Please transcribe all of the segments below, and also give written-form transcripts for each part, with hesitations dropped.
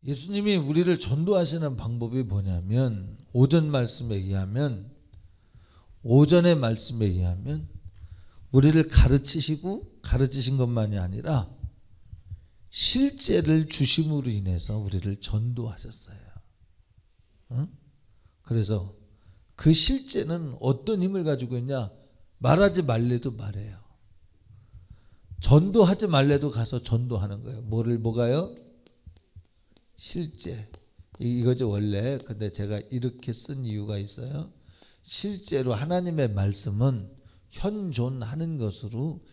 예수님이 우리를 전도하시는 방법이 뭐냐면 오전의 말씀에 의하면 우리를 가르치신 것만이 아니라 실제를 주심으로 인해서 우리를 전도하셨어요. 그래서 그 실제는 어떤 힘을 가지고 있냐? 말하지 말래도 말해요. 전도하지 말래도 가서 전도하는 거예요. 뭐가요? 실제. 이거죠 원래. 근데 제가 이렇게 쓴 이유가 있어요. 실제로 하나님의 말씀은 현존하는 것으로,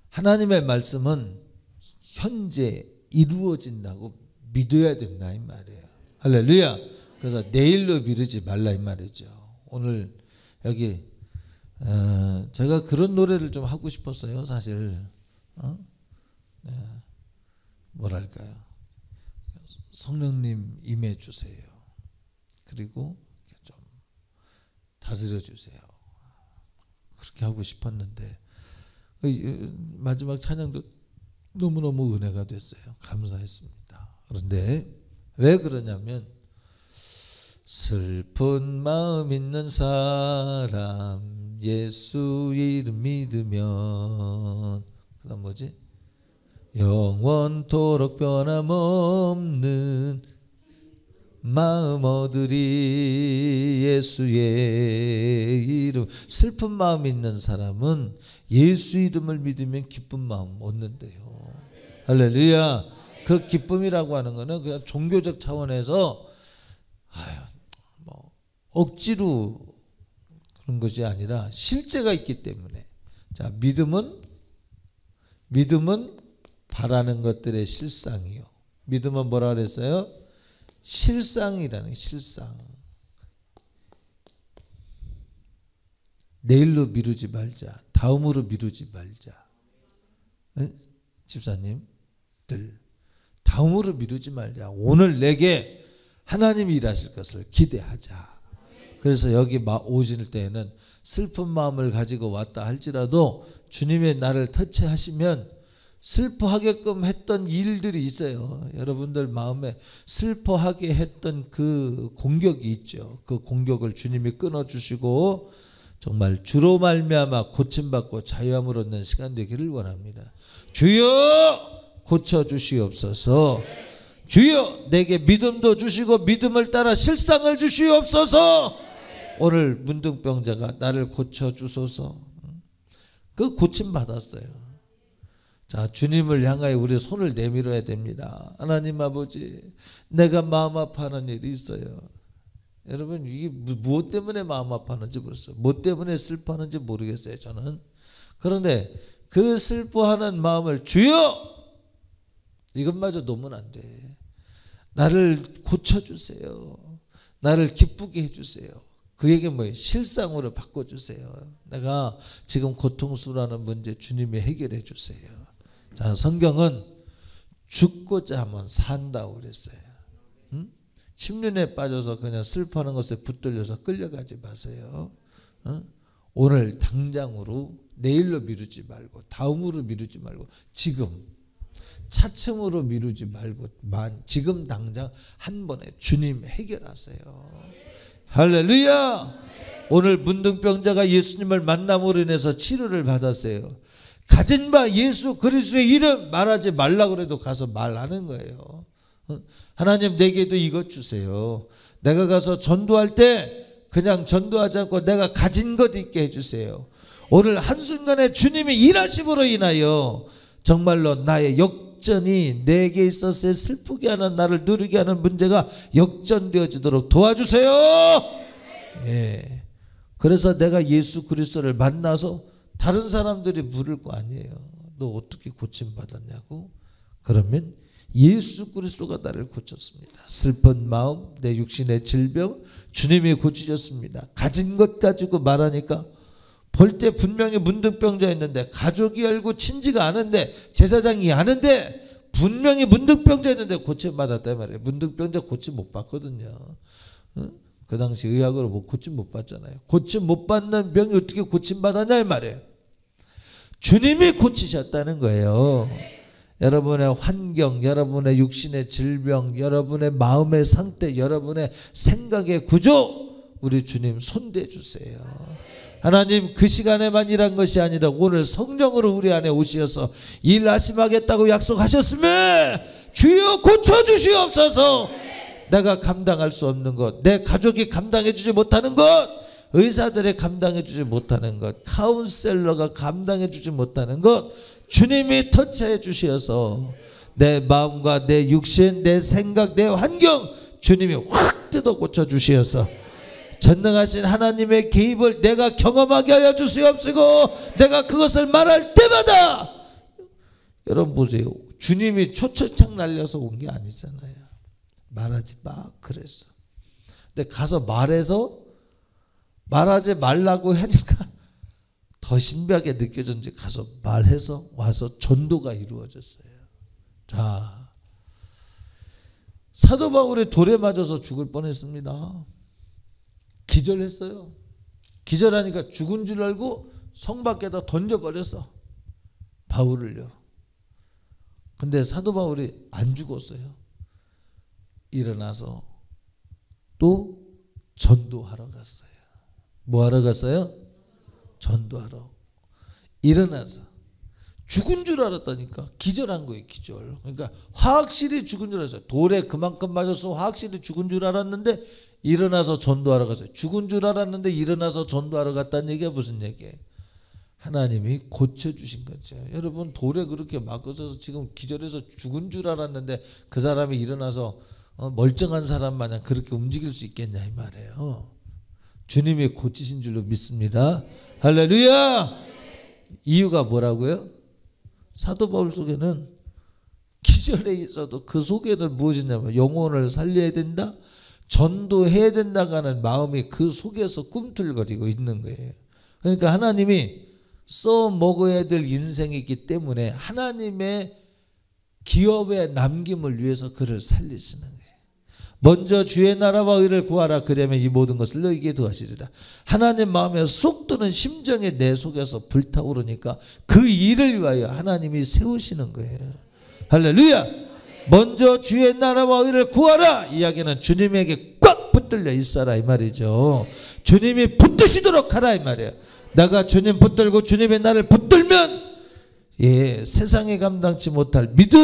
하나님의 말씀은 현재 이루어진다고 믿어야 된다 이 말이에요. 할렐루야. 그래서 내일로 미루지 말라 이 말이죠. 오늘 여기 제가 그런 노래를 좀 하고 싶었어요 사실. 네. 뭐랄까요, 성령님 임해 주세요. 그리고 좀 다스려 주세요. 그렇게 하고 싶었는데 마지막 찬양도 너무너무 은혜가 됐어요. 감사했습니다. 그런데 왜 그러냐면 슬픈 마음 있는 사람 예수 이름 믿으면 그다음 뭐지? 영원토록 변함없는 마음 얻으리 예수의 이름. 슬픈 마음 있는 사람은 예수 이름을 믿으면 기쁜 마음 얻는데요. 할렐루야. 그 기쁨이라고 하는 거는 그냥 종교적 차원에서 억지로 그런 것이 아니라 실제가 있기 때문에. 자, 믿음은 바라는 것들의 실상이요. 믿음은 뭐라 그랬어요? 실상이라는, 실상. 내일로 미루지 말자. 다음으로 미루지 말자. 네? 집사님들, 다음으로 미루지 말자. 오늘 내게 하나님이 일하실 것을 기대하자. 그래서 여기 오실 때에는 슬픈 마음을 가지고 왔다 할지라도 주님의 나를 터치하시면 슬퍼하게끔 했던 일들이 있어요. 여러분들 마음에 슬퍼하게 했던 그 공격이 있죠. 그 공격을 주님이 끊어주시고 정말 주로 말미암아 고침받고 자유함을 얻는 시간 되기를 원합니다. 주여 고쳐주시옵소서. 주여 내게 믿음도 주시고 믿음을 따라 실상을 주시옵소서. 오늘 문둥병자가 나를 고쳐주소서. 그 고침받았어요. 자, 주님을 향하여 우리 손을 내밀어야 됩니다. 하나님 아버지, 내가 마음 아파하는 일이 있어요. 여러분, 이게 무엇 때문에 마음 아파하는지 모르겠어요. 뭐 때문에 슬퍼하는지 모르겠어요 저는. 그런데 그 슬퍼하는 마음을 주여, 이것마저 놓으면 안 돼. 나를 고쳐주세요. 나를 기쁘게 해주세요. 그에게 뭐예요? 실상으로 바꿔주세요. 내가 지금 고통스러워하는 문제 주님이 해결해 주세요. 자, 성경은 죽고자 하면 산다고 그랬어요. 10년에 빠져서 그냥 슬퍼하는 것에 붙들려서 끌려가지 마세요. 오늘 당장으로, 내일로 미루지 말고, 다음으로 미루지 말고, 지금 차츰으로 미루지 말고, 지금 당장 한 번에 주님 해결하세요. 할렐루야. 오늘 문둥병자가 예수님을 만남으로 인해서 치료를 받았어요. 가진 바 예수 그리스도의 이름 말하지 말라고 해도 가서 말하는 거예요. 하나님 내게도 이것 주세요. 내가 가서 전도할 때 그냥 전도하지 않고 내가 가진 것 있게 해주세요. 오늘 한순간에 주님이 일하심으로 인하여 정말로 나의 역전이, 내게 있어서 슬프게 하는, 나를 누르게 하는 문제가 역전되어지도록 도와주세요. 예. 그래서 내가 예수 그리스도를 만나서 다른 사람들이 물을 거 아니에요. 너 어떻게 고침받았냐고? 그러면 예수 그리스도가 나를 고쳤습니다. 슬픈 마음, 내 육신의 질병 주님이 고치셨습니다. 가진 것 가지고 말하니까 볼 때 분명히 문둥병자였는데, 가족이 알고 친지가 아는데, 제사장이 아는데 분명히 문둥병자였는데 고침받았단 말이에요. 문둥병자 고침 못 받거든요. 그 당시 의학으로 뭐 고침 못 받잖아요. 고침 못 받는 병이 어떻게 고침받았냐 이 말이에요. 주님이 고치셨다는 거예요. 여러분의 환경, 여러분의 육신의 질병, 여러분의 마음의 상태, 여러분의 생각의 구조, 우리 주님 손대 주세요. 하나님, 그 시간에만 일한 것이 아니라 오늘 성령으로 우리 안에 오셔서 일하심하겠다고 약속하셨음에 주여 고쳐주시옵소서. 내가 감당할 수 없는 것, 내 가족이 감당해 주지 못하는 것, 의사들이 감당해 주지 못하는 것, 카운셀러가 감당해 주지 못하는 것, 주님이 터치해 주셔서 내 마음과 내 육신, 내 생각, 내 환경 주님이 확 뜯어 고쳐 주시어서 전능하신 하나님의 개입을 내가 경험하게 하여 주시옵시고, 내가 그것을 말할 때마다, 여러분 보세요, 주님이 초청장 날려서 온 게 아니잖아요. 말하지 마 그랬어. 근데 가서 말해서 말하지 말라고 하니까 더 신비하게 느껴졌는지 가서 말해서 와서 전도가 이루어졌어요. 자, 사도 바울이 돌에 맞아서 죽을 뻔했습니다. 기절했어요. 기절하니까 죽은 줄 알고 성 밖에다 던져버렸어, 바울을요. 근데 사도 바울이 안 죽었어요. 일어나서 또 전도하러 갔어요. 뭐 하러 갔어요? 전도하러. 일어나서 죽은 줄 알았다니까. 기절한 거예요, 기절. 그러니까 확실히 죽은 줄 알았어요. 돌에 그만큼 맞아서 확실히 죽은 줄 알았는데 일어나서 전도하러 갔어요. 죽은 줄 알았는데 일어나서 전도하러 갔다는 얘기가 무슨 얘기예요? 하나님이 고쳐주신 거죠. 여러분, 돌에 그렇게 맞고서 지금 기절해서 죽은 줄 알았는데 그 사람이 일어나서 멀쩡한 사람 마냥 그렇게 움직일 수 있겠냐 이 말이에요. 주님이 고치신 줄로 믿습니다. 할렐루야. 이유가 뭐라고요? 사도 바울 속에는 기절해 있어도 그 속에는 무엇이냐면 영혼을 살려야 된다, 전도해야 된다고 하는 마음이 그 속에서 꿈틀거리고 있는 거예요. 그러니까 하나님이 써먹어야 될 인생이기 때문에 하나님의 기업의 남김을 위해서 그를 살리시는 거예요. 먼저 주의 나라와 의를 구하라, 그러면 이 모든 것을 너희에게 더하시리라. 하나님 마음에 쏙 드는 심정이 내 속에서 불타오르니까 그 일을 위하여 하나님이 세우시는 거예요. 할렐루야. 먼저 주의 나라와 의를 구하라 이야기는 주님에게 꽉 붙들려 있어라 이 말이죠. 주님이 붙드시도록 하라 이 말이에요. 내가 주님 붙들고 주님의 나를 붙들면 세상에 감당치 못할 믿음,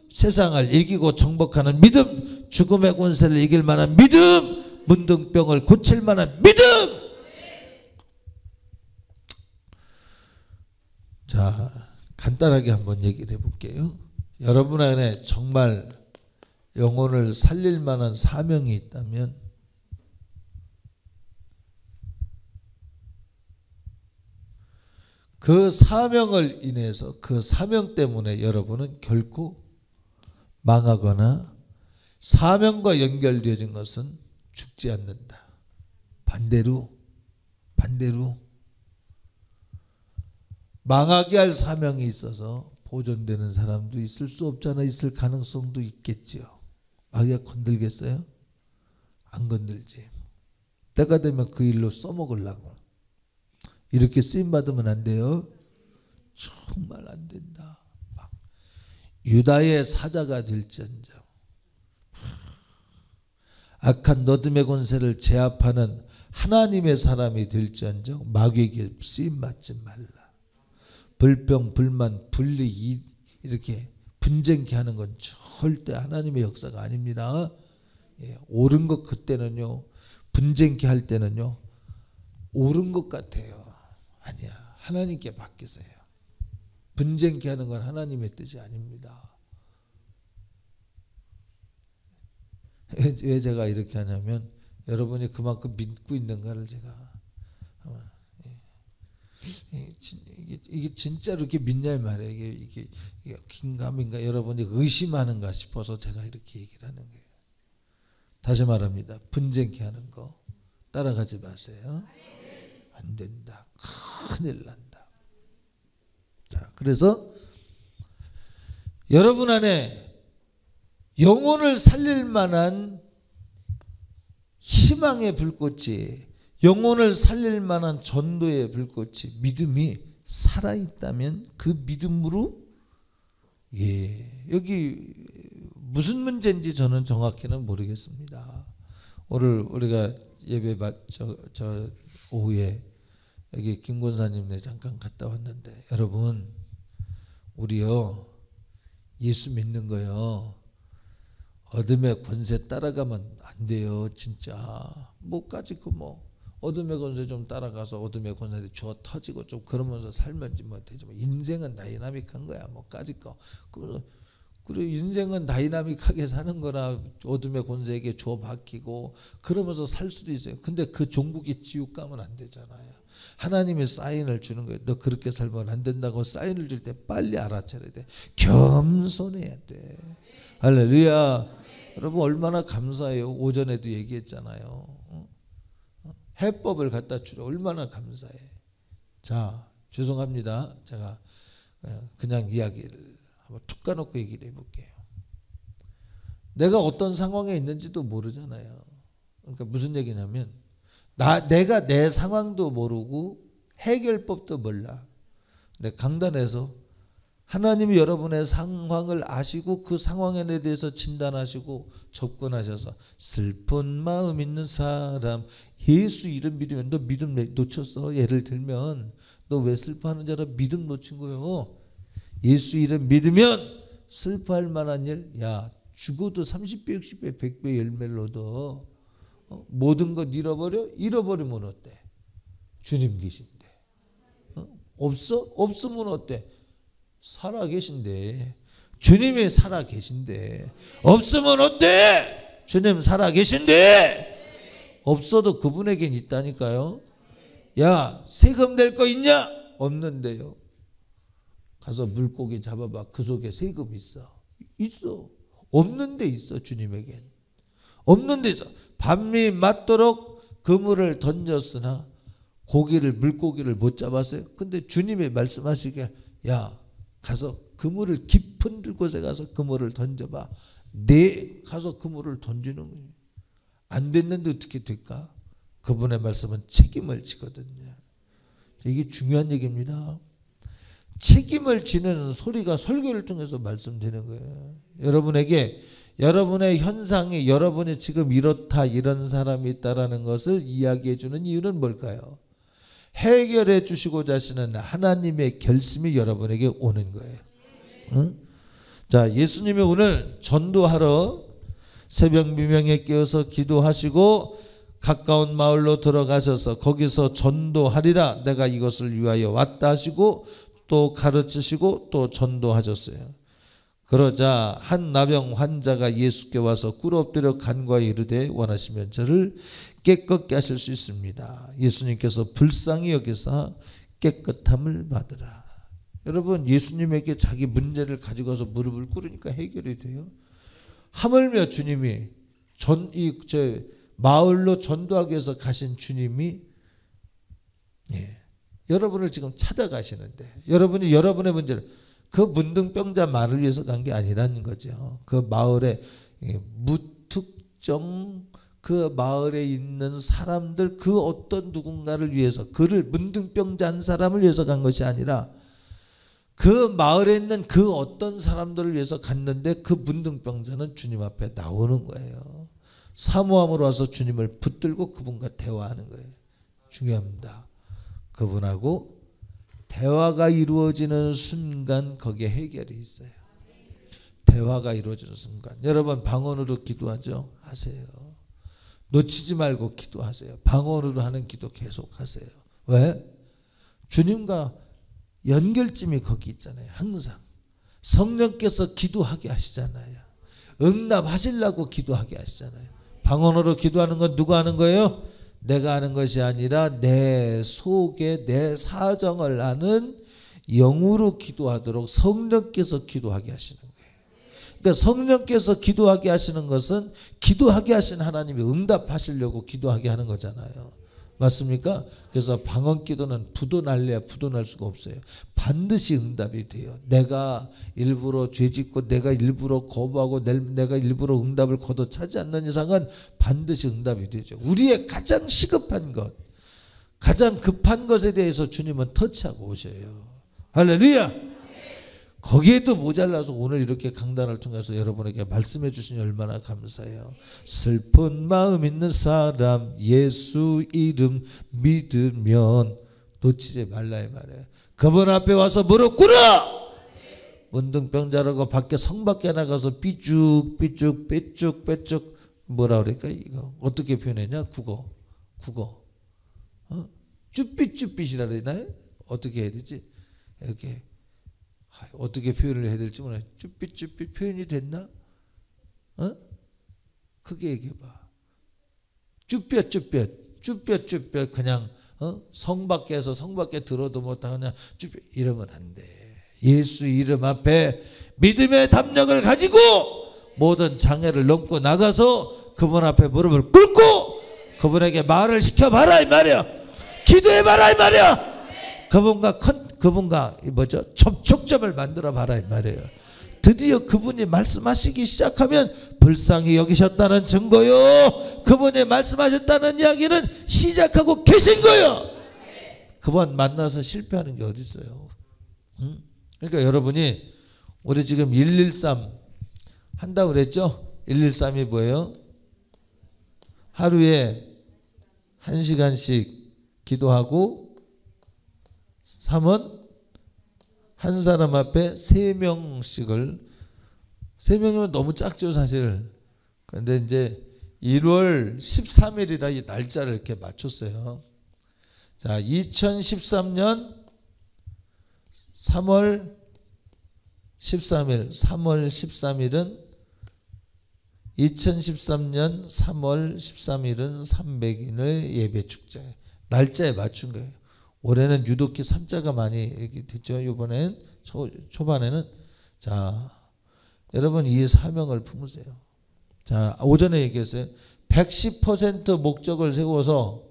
세상을 이기고 정복하는 믿음, 죽음의 권세를 이길 만한 믿음, 문둥병을 고칠 만한 믿음. 자, 간단하게 한번 얘기를 해볼게요. 여러분 안에 정말 영혼을 살릴 만한 사명이 있다면 그 사명을 인해서, 그 사명 때문에 여러분은 결코 망하거나 사명과 연결되어진 것은 죽지 않는다. 반대로 망하게 할 사명이 있어서 보존되는 사람도 있을 수 없잖아. 있을 가능성도 있겠죠. 마귀가 건들겠어요? 안 건들지. 때가 되면 그 일로 써먹으려고. 이렇게 쓰임받으면 안 돼요. 정말 안 된다. 유다의 사자가 될지언정, 악한 너듬의 권세를 제압하는 하나님의 사람이 될지언정 마귀에게 쓰임받지 말라. 불평, 불만, 분리 이렇게 분쟁케 하는 건 절대 하나님의 역사가 아닙니다. 옳은 것 그때는요, 분쟁케 할 때는요 옳은 것 같아요. 아니야, 하나님께 맡기세요. 분쟁케 하는 건 하나님의 뜻이 아닙니다. 왜 제가 이렇게 하냐면 여러분이 그만큼 믿고 있는가를 제가 이게 진짜로 이렇게 믿냐 말이에요. 이게 긴가민가 여러분이 의심하는가 싶어서 제가 이렇게 얘기를 하는 거예요. 다시 말합니다. 분쟁케 하는 거 따라가지 마세요. 안 된다. 큰일 난다. 자, 그래서 여러분 안에 영혼을 살릴 만한 희망의 불꽃이, 영혼을 살릴 만한 전도의 불꽃이, 믿음이 살아있다면 그 믿음으로 예, 여기 무슨 문제인지 저는 정확히는 모르겠습니다. 오늘 우리가 예배 저 오후에 여기 김 권사님네 잠깐 갔다 왔는데, 여러분 우리요 예수 믿는 거요 어둠의 권세 따라가면 안 돼요. 진짜 뭐까짓 뭐 어둠의 권세 좀 따라가서 어둠의 권세에 주워 터지고 좀 그러면서 살면지 뭐 되지. 뭐 인생은 다이나믹한 거야. 뭐까짓 거. 그리고 인생은 다이나믹하게 사는 거라 어둠의 권세에게 주워 박히고 그러면서 살 수도 있어요. 근데 그 종국이 지옥 가면 안 되잖아요. 하나님이 사인을 주는 거예요. 너 그렇게 살면 안 된다고 사인을 줄 때 빨리 알아차려야 돼. 겸손해야 돼. 할렐루야. 여러분 얼마나 감사해요. 오전에도 얘기했잖아요. 해법을 갖다 주려 얼마나 감사해. 자, 죄송합니다. 제가 그냥 이야기를 한번 툭 까놓고 얘기를 해볼게요. 내가 어떤 상황에 있는지도 모르잖아요. 그러니까 무슨 얘기냐면 내가 내 상황도 모르고 해결법도 몰라. 근데 강단에서 하나님이 여러분의 상황을 아시고 그 상황에 대해서 진단하시고 접근하셔서 슬픈 마음 있는 사람 예수 이름 믿으면 너 믿음 놓쳤어. 예를 들면 너 왜 슬퍼하는 줄 알아? 믿음 놓친 거예요. 예수 이름 믿으면 슬퍼할 만한 일, 야 죽어도 30배 60배 100배 열매를 얻어. 모든 것 잃어버리면 어때? 주님 계신데. 없으면 어때? 살아 계신데. 주님이 살아 계신데. 없으면 어때? 주님 살아 계신데. 없어도 그분에겐 있다니까요. 야 세금 낼 거 있냐? 없는데요. 가서 물고기 잡아봐. 그 속에 세금 있어. 없는 데 있어. 주님에겐 없는 데 있어. 밤이 맞도록 그물을 던졌으나 물고기를 못 잡았어요. 근데 주님이 말씀하시기에 야 가서 그물을 깊은 곳에 가서 그물을 던져봐. 가서 그물을 던지는 거예요. 안 됐는데 어떻게 될까? 그분의 말씀은 책임을 지거든요. 이게 중요한 얘기입니다. 책임을 지는 소리가 설교를 통해서 말씀되는 거예요. 여러분에게 여러분의 현상이 여러분이 지금 이렇다 이런 사람이 있다라는 것을 이야기해 주는 이유는 뭘까요? 해결해 주시고자 하시는 하나님의 결심이 여러분에게 오는 거예요. 응? 자, 예수님이 오늘 전도하러 새벽 미명에 깨어서 기도하시고 가까운 마을로 들어가셔서 거기서 전도하리라 내가 이것을 위하여 왔다 하시고 또 가르치시고 또 전도하셨어요. 그러자 한 나병 환자가 예수께 와서 꿇어 엎드려 간과히 이르되 원하시면 저를 깨끗게 하실 수 있습니다. 예수님께서 불쌍히 여기사 깨끗함을 받으라. 여러분 예수님에게 자기 문제를 가지고 와서 무릎을 꿇으니까 해결이 돼요. 하물며 주님이 마을로 전도하기 위해서 가신 주님이 여러분을 지금 찾아가시는데 여러분이 여러분의 문제를 그 문둥병자만을 위해서 간 게 아니라는 거죠. 그 마을에 무특정 그 마을에 있는 사람들 그 어떤 누군가를 위해서 그를 문둥병자 한 사람을 위해서 간 것이 아니라 그 마을에 있는 그 어떤 사람들을 위해서 갔는데 그 문둥병자는 주님 앞에 나오는 거예요. 사모함으로 와서 주님을 붙들고 그분과 대화하는 거예요. 중요합니다. 그분하고 대화가 이루어지는 순간 거기에 해결이 있어요. 대화가 이루어지는 순간. 여러분 방언으로 기도하죠? 하세요. 놓치지 말고 기도하세요. 방언으로 하는 기도 계속 하세요. 왜? 주님과 연결점이 거기 있잖아요. 항상 성령께서 기도하게 하시잖아요. 응답하시려고 기도하게 하시잖아요. 방언으로 기도하는 건 누가 하는 거예요? 내가 하는 것이 아니라 내 속에 내 사정을 아는 영으로 기도하도록 성령께서 기도하게 하시는 거예요. 그러니까 성령께서 기도하게 하시는 것은 기도하게 하신 하나님이 응답하시려고 기도하게 하는 거잖아요. 맞습니까? 그래서 방언 기도는 부도 날래야 부도 날 수가 없어요. 반드시 응답이 돼요. 내가 일부러 죄짓고 내가 일부러 거부하고 내가 일부러 응답을 거둬 차지 않는 이상은 반드시 응답이 되죠. 우리의 가장 시급한 것, 가장 급한 것에 대해서 주님은 터치하고 오셔요. 할렐루야. 거기에도 모자라서 오늘 이렇게 강단을 통해서 여러분에게 말씀해 주시니 얼마나 감사해요. 슬픈 마음 있는 사람 예수 이름 믿으면 놓치지 말라 이 말이에요. 그분 앞에 와서 무릎 꿇어. 문둥병자라고 밖에 성 밖에 나가서 삐죽 뭐라 그럴까 이거 어떻게 표현했냐 국어 쭈삣쭈삣이라 그러나요? 어떻게 해야 되지? 이렇게 어떻게 표현을 해야 될지 모르겠어요. 쭈삣쭈삣 표현이 됐나? 크게 얘기해봐. 쭈삣쭈삣 그냥 성 밖에서 성 밖에 들어도 못하고 그냥 쭈삣 이러면 안 돼. 예수 이름 앞에 믿음의 담력을 가지고 모든 장애를 넘고 나가서 그분 앞에 무릎을 꿇고 그분에게 말을 시켜봐라 이 말이야. 기도해봐라 이 말이야. 그분과 접촉점을 만들어 봐라 이 말이에요. 드디어 그분이 말씀하시기 시작하면 불쌍히 여기셨다는 증거요. 그분이 말씀하셨다는 이야기는 시작하고 계신 거예요. 그분 만나서 실패하는 게 어디 있어요? 그러니까 여러분이 우리 지금 113 한다고 그랬죠? 113이 뭐예요? 하루에 1시간씩 기도하고 3은 한 사람 앞에 3명씩을 3명이면 너무 작죠 사실. 그런데 이제 1월 13일이라 이 날짜를 이렇게 맞췄어요. 자, 2013년 3월 13일은 2013년 3월 13일은 300인의 예배 축제 날짜에 맞춘 거예요. 올해는 유독히 3자가 많이 됐죠. 이번엔 초반에는. 자, 여러분 이 사명을 품으세요. 자, 오전에 얘기했어요. 110% 목적을 세워서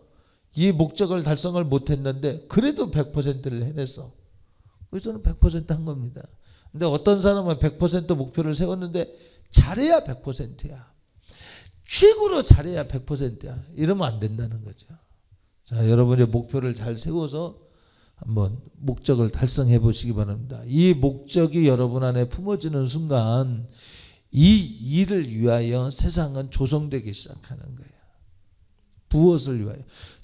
이 목적을 달성을 못했는데 그래도 100%를 해냈어. 그래서는 100% 한 겁니다. 근데 어떤 사람은 100% 목표를 세웠는데 잘해야 100%야. 최고로 잘해야 100%야. 이러면 안 된다는 거죠. 자, 여러분의 목표를 잘 세워서 한번 목적을 달성해 보시기 바랍니다. 이 목적이 여러분 안에 품어지는 순간 이 일을 위하여 세상은 조성되기 시작하는 거예요. 무엇을 위하여?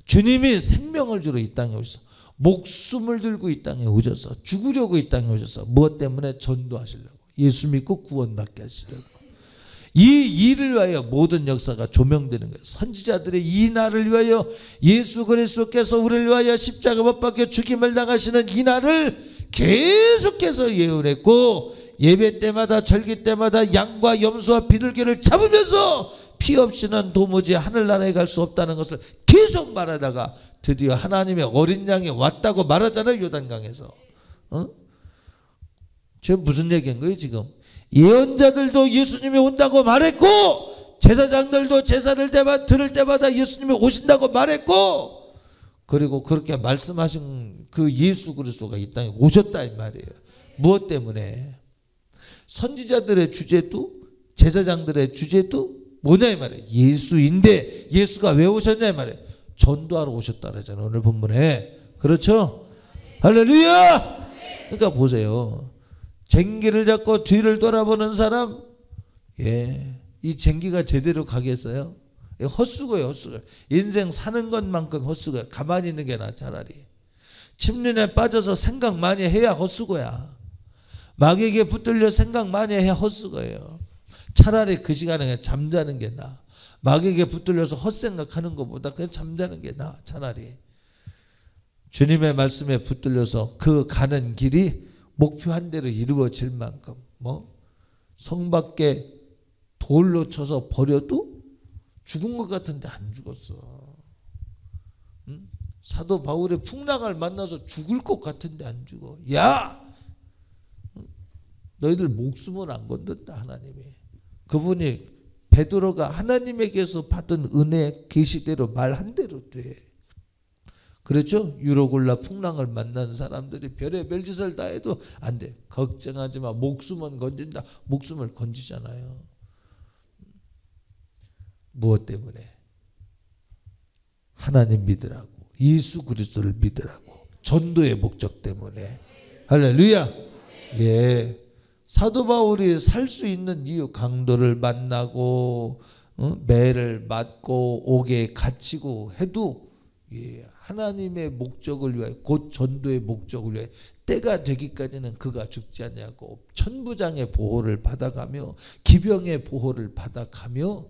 주님이 생명을 주러 이 땅에 오셔서 목숨을 들고 이 땅에 오셔서 죽으려고 이 땅에 오셔서 무엇 때문에? 전도하시려고. 예수 믿고 구원받게 하시려고. 이 일을 위하여 모든 역사가 조명되는 거예요. 선지자들의 이 날을 위하여 예수 그리스도께서 우리를 위하여 십자가 못 박혀 죽임을 당하시는 이 날을 계속해서 예언했고 예배 때마다 절기 때마다 양과 염소와 비둘기를 잡으면서 피 없이는 도무지 하늘나라에 갈 수 없다는 것을 계속 말하다가 드디어 하나님의 어린 양이 왔다고 말하잖아요. 요단강에서. 지금 무슨 얘기인 거예요 지금? 예언자들도 예수님이 온다고 말했고 제사장들도 제사를 들을 때마다 예수님이 오신다고 말했고 그리고 그렇게 말씀하신 그 예수 그리스도가 이 땅에 오셨다 이 말이에요. 무엇 때문에? 선지자들의 주제도 제사장들의 주제도 뭐냐 이 말이에요. 예수인데 예수가 왜 오셨냐 이 말이에요. 전도하러 오셨다 그러잖아요. 오늘 본문에. 그렇죠? 할렐루야. 그러니까 보세요. 쟁기를 잡고 뒤를 돌아보는 사람, 이 쟁기가 제대로 가겠어요? 헛수고예요, 헛수고. 인생 사는 것만큼 헛수고야. 가만히 있는 게 나아 차라리. 침륜에 빠져서 생각 많이 해야 헛수고야. 마귀에게 붙들려 생각 많이 해야 헛수고예요. 차라리 그 시간에 그냥 잠자는 게 나아. 마귀에게 붙들려서 헛생각하는 것보다 그냥 잠자는 게 나아 차라리. 주님의 말씀에 붙들려서 그 가는 길이 목표한 대로 이루어질 만큼 성 밖에 돌로 쳐서 버려도 죽은 것 같은데 안 죽었어. 사도 바울의 풍랑을 만나서 죽을 것 같은데 안 죽어. 야! 너희들 목숨을 안 건든다 하나님이. 그분이 베드로가 하나님에게서 받은 은혜 계시대로 말한 대로 돼. 그렇죠? 유로굴라 풍랑을 만난 사람들이 별의 별짓을 다 해도 안 돼. 걱정하지 마. 목숨은 건진다. 목숨을 건지잖아요. 무엇 때문에? 하나님 믿으라고. 예수 그리스도를 믿으라고. 전도의 목적 때문에. 할렐루야. 예. 사도 바울이 살 수 있는 이유, 강도를 만나고 매를 맞고 옥에 갇히고 해도 하나님의 목적을 위하여, 곧 전도의 목적을 위하여 때가 되기까지는 그가 죽지 않냐고 천부장의 보호를 받아가며 기병의 보호를 받아가며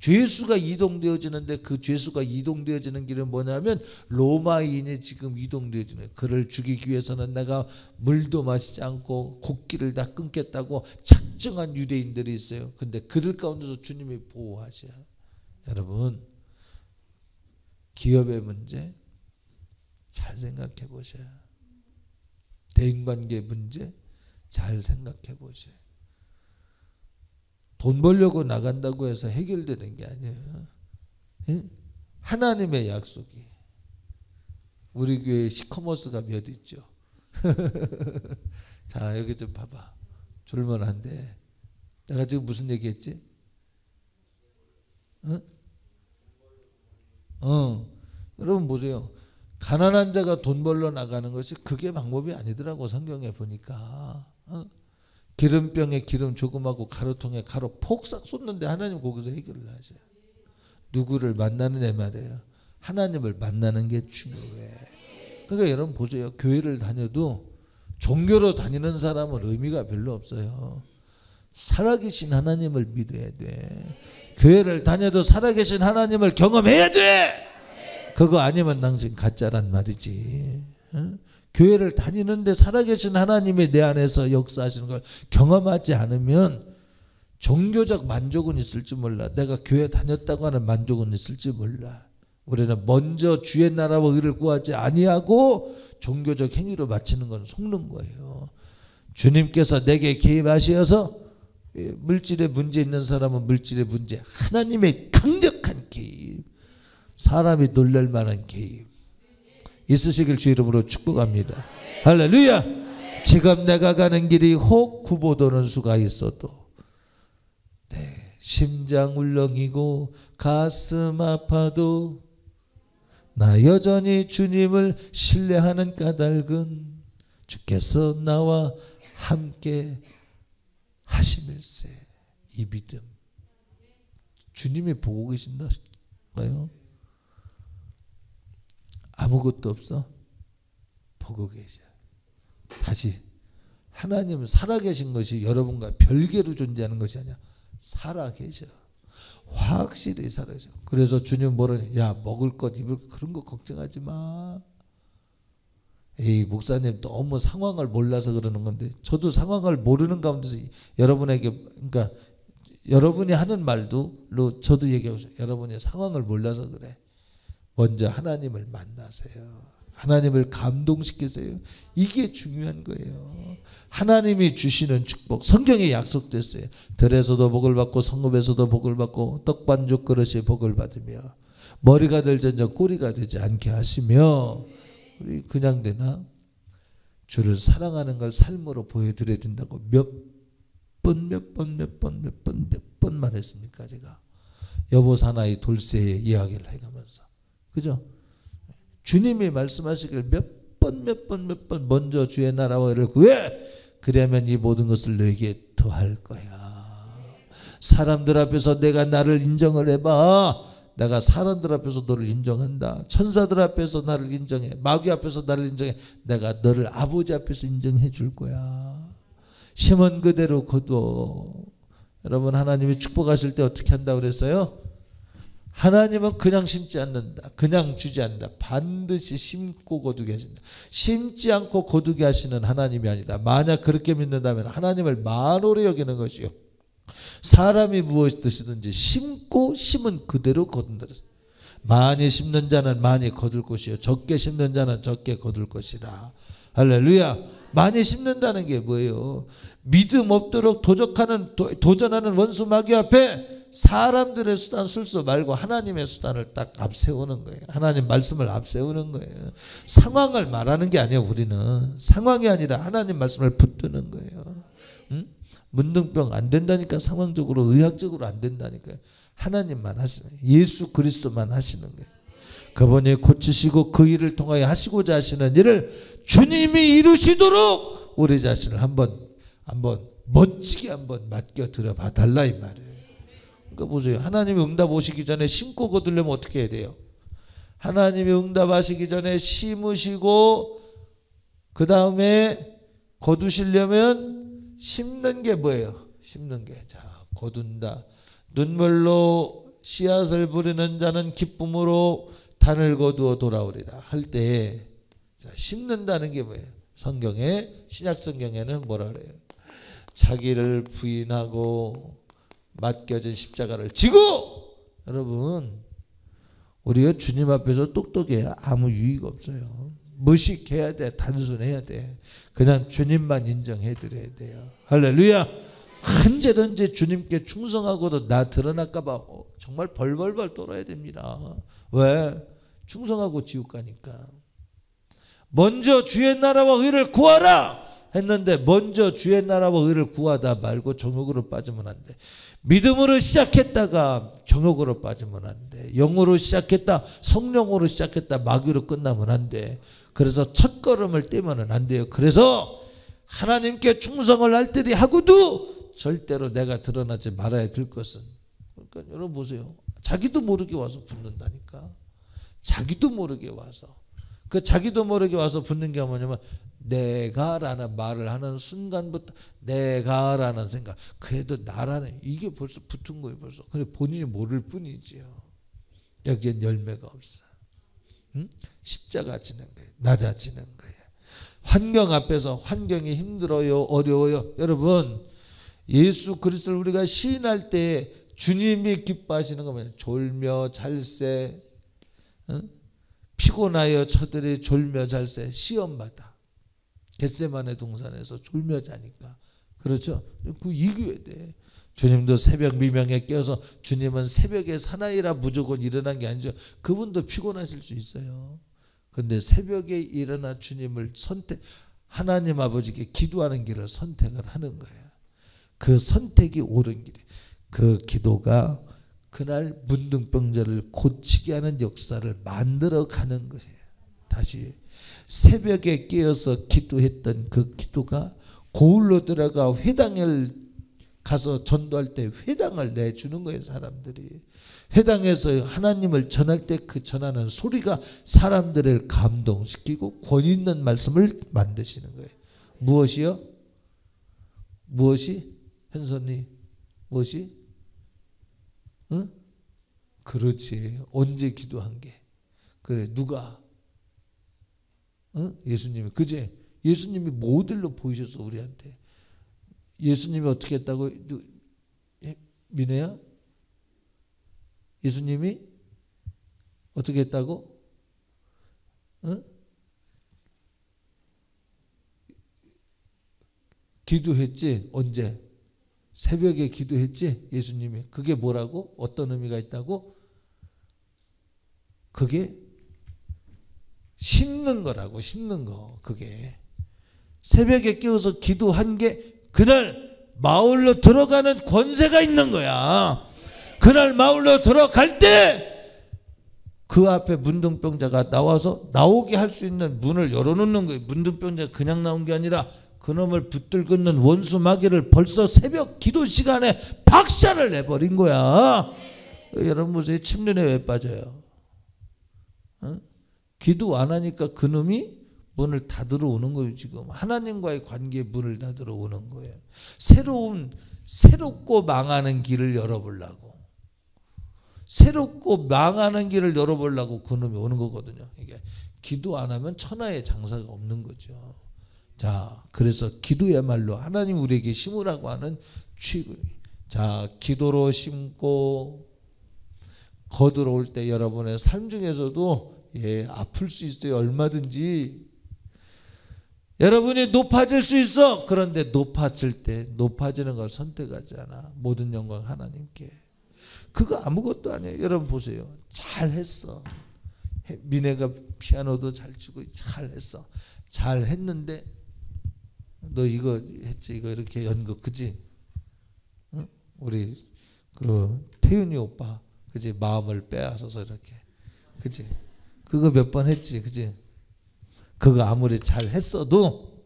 죄수가 이동되어지는데, 그 죄수가 이동되어지는 길은 뭐냐면 로마인이 지금 이동되어지는 거예요. 그를 죽이기 위해서는 내가 물도 마시지 않고 곡기를 다 끊겠다고 작정한 유대인들이 있어요. 근데 그들 가운데서 주님이 보호하셔요. 여러분, 기업의 문제 잘 생각해 보셔요. 대인관계 문제 잘 생각해 보셔요. 돈 벌려고 나간다고 해서 해결되는 게 아니에요. 하나님의 약속이. 우리 교회 시커머스가 몇 있죠? 자, 여기 좀 봐봐. 졸만한데 내가 지금 무슨 얘기했지? 여러분 보세요. 가난한 자가 돈 벌러 나가는 것이 그게 방법이 아니더라고. 성경에 보니까 기름병에 기름 조금하고 가루통에 가루 폭삭 쏟는데 하나님 거기서 해결을 하셔요. 누구를 만나느냐 말이에요. 하나님을 만나는 게 중요해. 그러니까 여러분 보세요. 교회를 다녀도 종교로 다니는 사람은 의미가 별로 없어요. 살아계신 하나님을 믿어야 돼. 교회를 다녀도 살아계신 하나님을 경험해야 돼. 그거 아니면 당신 가짜란 말이지. 교회를 다니는데 살아계신 하나님이 내 안에서 역사하시는 걸 경험하지 않으면 종교적 만족은 있을지 몰라. 내가 교회 다녔다고 하는 만족은 있을지 몰라. 우리는 먼저 주의 나라와 의를 구하지 아니하고 종교적 행위로 마치는 건 속는 거예요. 주님께서 내게 개입하셔서 물질에 문제 있는 사람은 물질의 문제, 하나님의 강력한 개입, 사람이 놀랄 만한 개입 있으시길 주 이름으로 축복합니다. 할렐루야. 지금 내가 가는 길이 혹 구보도는 수가 있어도 심장 울렁이고 가슴 아파도 나 여전히 주님을 신뢰하는 까닭은 주께서 나와 함께 하심일세. 이 믿음. 주님이 보고 계신다요? 아무것도 없어? 보고 계셔. 다시, 하나님은 살아계신 것이 여러분과 별개로 존재하는 것이 아니야. 살아계셔. 확실히 살아계셔. 그래서 주님 뭐라냐? 야, 먹을 것 입을 것 그런 거 걱정하지 마. 에이, 목사님 너무 상황을 몰라서 그러는 건데, 저도 상황을 모르는 가운데서 여러분에게, 그러니까 여러분이 하는 말도 저도 얘기하고 있어요. 여러분이 상황을 몰라서 그래. 먼저 하나님을 만나세요. 하나님을 감동시키세요. 이게 중요한 거예요. 하나님이 주시는 축복, 성경에 약속됐어요. 들에서도 복을 받고 성읍에서도 복을 받고 떡반죽 그릇이 복을 받으며 머리가 될전적 꼬리가 되지 않게 하시며. 우리 그냥 되나? 주를 사랑하는 걸 삶으로 보여드려야 된다고 몇 번만 했습니까? 제가 여보 사나이 돌쇠의 이야기를 해가면서, 그죠? 주님이 말씀하시길 몇 번 먼저 주의 나라와 의를 구해. 그러면 이 모든 것을 너에게 더할 거야. 사람들 앞에서 내가 나를 인정을 해봐. 내가 사람들 앞에서 너를 인정한다. 천사들 앞에서 나를 인정해. 마귀 앞에서 나를 인정해. 내가 너를 아버지 앞에서 인정해 줄 거야. 심은 그대로 거두어. 여러분, 하나님이 축복하실 때 어떻게 한다고 그랬어요? 하나님은 그냥 심지 않는다. 그냥 주지 않는다. 반드시 심고 거두게 하신다. 심지 않고 거두게 하시는 하나님이 아니다. 만약 그렇게 믿는다면 하나님을 만홀히 여기는 것이요, 사람이 무엇이 드시든지 심고 심은 그대로 거둔다. 많이 심는 자는 많이 거둘 것이요, 적게 심는 자는 적게 거둘 것이라. 할렐루야. 많이 심는다는 게 뭐예요? 믿음 없도록 도전하는 원수 마귀 앞에 사람들의 수단 술수 말고 하나님의 수단을 딱 앞세우는 거예요. 하나님 말씀을 앞세우는 거예요. 상황을 말하는 게 아니에요. 우리는 상황이 아니라 하나님 말씀을 붙드는 거예요. 문둥병 안 된다니까. 상황적으로 의학적으로 안 된다니까. 하나님만 하시는 거예요. 예수 그리스도만 하시는 거예요. 그분이 고치시고 그 일을 통하여 하시고자 하시는 일을 주님이 이루시도록 우리 자신을 한번 한번 멋지게 한번 맡겨 드려봐 달라 이 말이에요. 그러니까 보세요. 하나님이 응답 오시기 전에 심고 거두려면 어떻게 해야 돼요? 하나님이 응답하시기 전에 심으시고 그 다음에 거두시려면 심는 게 뭐예요? 심는 게. 자, 거둔다. 눈물로 씨앗을 부리는 자는 기쁨으로 단을 거두어 돌아오리라 할 때, 자, 심는다는 게 뭐예요? 성경에, 신약 성경에는 뭐라 그래요? 자기를 부인하고 맡겨진 십자가를 지고. 여러분, 우리가 주님 앞에서 똑똑해야 아무 유익 없어요. 무식해야 돼. 단순해야 돼. 그냥 주님만 인정해 드려야 돼요. 할렐루야. 언제든지 주님께 충성하고도 나 드러날까 봐 정말 벌벌벌 떨어야 됩니다. 왜? 충성하고 지옥 가니까. 먼저 주의 나라와 의를 구하라 했는데 먼저 주의 나라와 의를 구하다 말고 정욕으로 빠지면 안 돼. 믿음으로 시작했다가 정욕으로 빠지면 안 돼. 영으로 시작했다, 성령으로 시작했다, 마귀로 끝나면 안 돼. 그래서 첫 걸음을 떼면 안 돼요. 그래서 하나님께 충성을 알뜰히 하고도 절대로 내가 드러나지 말아야 될 것은, 그러니까 여러분 보세요. 자기도 모르게 와서 붙는다니까. 자기도 모르게 와서. 그 자기도 모르게 와서 붙는 게 뭐냐면 내가라는 말을 하는 순간부터 내가라는 생각, 그래도 나라는 이게 벌써 붙은 거예요. 벌써. 근데 본인이 모를 뿐이지요. 여기엔 열매가 없어. 응? 십자가 지는 거예요. 낮아지는 거예요. 환경 앞에서, 환경이 힘들어요, 어려워요. 여러분, 예수 그리스도를 우리가 시인할 때 주님이 기뻐하시는 거 뭐냐? 졸며 잘새, 응? 피곤하여 저들이 졸며 잘새, 시험받아. 겟세마네 동산에서 졸며 자니까. 그렇죠? 그 이겨야 돼. 주님도 새벽 미명에 깨어서, 주님은 새벽에 사나이라 무조건 일어난 게 아니죠. 그분도 피곤하실 수 있어요. 그런데 새벽에 일어나 주님을 하나님 아버지께 기도하는 길을 선택을 하는 거예요. 그 선택이 옳은 길이에요. 그 기도가 그날 문둥병자를 고치게 하는 역사를 만들어가는 것이에요. 다시 새벽에 깨어서 기도했던 그 기도가 고을로 들어가 회당을 가서 전도할 때 회당을 내주는 거예요. 사람들이 회당에서 하나님을 전할 때 그 전하는 소리가 사람들을 감동시키고 권위 있는 말씀을 만드시는 거예요. 무엇이요? 무엇이? 현선이 무엇이? 응? 그렇지. 언제 기도한 게? 그래, 누가? 응? 예수님이. 그제 예수님이 모델로 보이셨어 우리한테. 예수님이 어떻게 했다고? 민혜야? 예수님이 어떻게 했다고? 응? 기도했지. 언제? 새벽에 기도했지. 예수님이. 그게 뭐라고? 어떤 의미가 있다고? 그게 심는 거라고. 심는 거. 그게 새벽에 깨어서 기도한 게 그날 마을로 들어가는 권세가 있는 거야. 그날 마을로 들어갈 때 그 앞에 문둥병자가 나와서 나오게 할 수 있는 문을 열어놓는 거예요. 문둥병자가 그냥 나온 게 아니라 그놈을 붙들고 있는 원수 마귀를 벌써 새벽 기도 시간에 박살을 내버린 거야. 여러분 보세요. 침륜에 왜 빠져요? 어? 기도 안 하니까 그놈이 문을 닫으러 오는 거예요. 지금 하나님과의 관계에 문을 닫으러 오는 거예요. 새롭고 망하는 길을 열어보려고, 새롭고 망하는 길을 열어보려고 그놈이 오는 거거든요. 이게 기도 안 하면 천하의 장사가 없는 거죠. 자, 그래서 기도야말로 하나님 우리에게 심으라고 하는 취급. 자, 기도로 심고 거들어 올 때 여러분의 삶 중에서도 아플 수 있어요. 얼마든지. 여러분이 높아질 수 있어. 그런데 높아질 때 높아지는 걸 선택하지 않아. 모든 영광 하나님께. 그거 아무것도 아니에요. 여러분 보세요. 잘했어. 민혜가 피아노도 잘 치고 잘했어. 잘했는데 너 이거 했지? 이거 이렇게 연극, 그지? 응? 우리 그 태윤이 오빠, 그지? 마음을 빼앗아서 이렇게, 그지? 그거 몇 번 했지, 그지? 그거 아무리 잘 했어도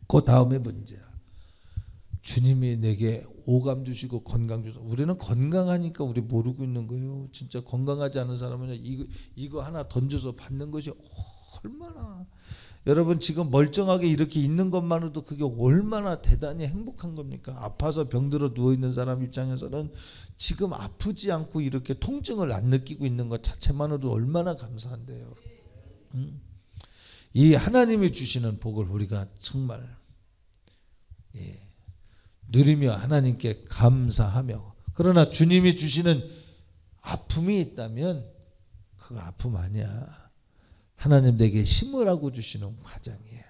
그 다음에 문제야. 주님이 내게 오감 주시고 건강 주시고, 우리는 건강하니까 우리 모르고 있는 거예요. 진짜 건강하지 않은 사람은 이거 하나 던져서 받는 것이 얼마나, 여러분 지금 멀쩡하게 이렇게 있는 것만으로도 그게 얼마나 대단히 행복한 겁니까? 아파서 병들어 누워있는 사람 입장에서는 지금 아프지 않고 이렇게 통증을 안 느끼고 있는 것 자체만으로도 얼마나 감사한데요. 이 하나님이 주시는 복을 우리가 정말 누리며 하나님께 감사하며, 그러나 주님이 주시는 아픔이 있다면 그 아픔 아니야. 하나님 내게 심으라고 주시는 과정이에요.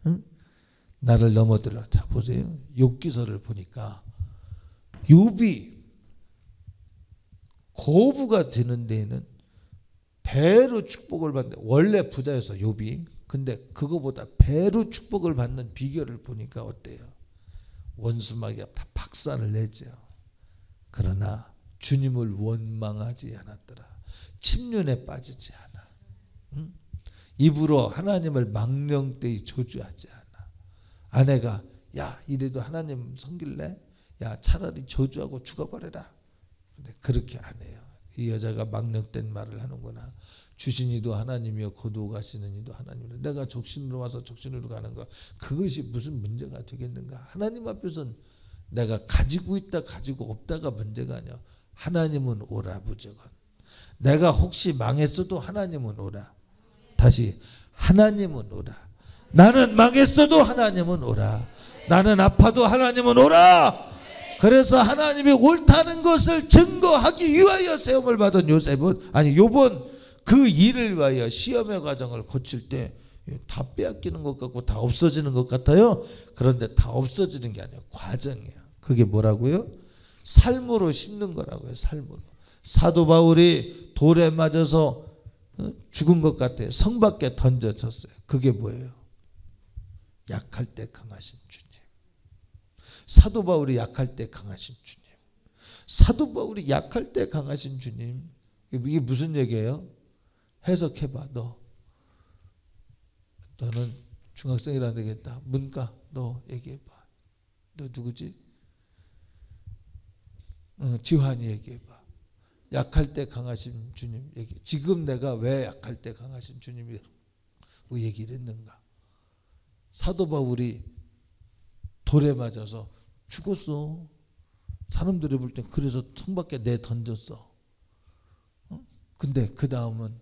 응? 나를 넘어들어. 자 보세요. 욥기서를 보니까 욥이 고부가 되는 데에는 배로 축복을 받는, 원래 부자여서 욥이, 근데 그거보다 배로 축복을 받는 비결을 보니까 어때요? 원수마귀가 다 박살을 내죠. 그러나 주님을 원망하지 않았더라. 침륜에 빠지지 않아. 입으로 하나님을 망령되이 저주하지 않아. 아내가 야 이래도 하나님 섬길래? 야 차라리 저주하고 죽어버려라. 근데 그렇게 안 해요. 이 여자가 망령된 말을 하는구나. 주신 이도 하나님이요 거두어 가시는 이도 하나님이라. 내가 적신으로 와서 적신으로 가는 거, 그것이 무슨 문제가 되겠는가. 하나님 앞에서는 내가 가지고 있다 가지고 없다가 문제가 아니야. 하나님은 오라 무조건. 내가 혹시 망했어도 하나님은 오라. 다시 하나님은 오라. 나는 망했어도 하나님은 오라. 나는 아파도 하나님은 오라. 그래서 하나님이 옳다는 것을 증거하기 위하여 세움을 받은 욥은 그 일을 위하여 시험의 과정을 거칠 때 다 빼앗기는 것 같고 다 없어지는 것 같아요. 그런데 다 없어지는 게 아니에요. 과정이에요. 그게 뭐라고요? 삶으로 심는 거라고요. 삶으로. 사도 바울이 돌에 맞아서 죽은 것 같아요. 성 밖에 던져졌어요. 그게 뭐예요? 약할 때 강하신 주님. 사도 바울이 약할 때 강하신 주님. 사도 바울이 약할 때 강하신 주님. 이게 무슨 얘기예요? 해석해봐. 너는 중학생이라 되겠다. 문과 너 얘기해봐. 너 누구지? 지환이 얘기해봐. 약할 때 강하신 주님 얘기. 지금 내가 왜 약할 때 강하신 주님이라고 얘기를 했는가? 사도 바울이 돌에 맞아서 죽었어. 사람들이 볼 땐 그래서 성 밖에 내 던졌어. 근데 그 다음은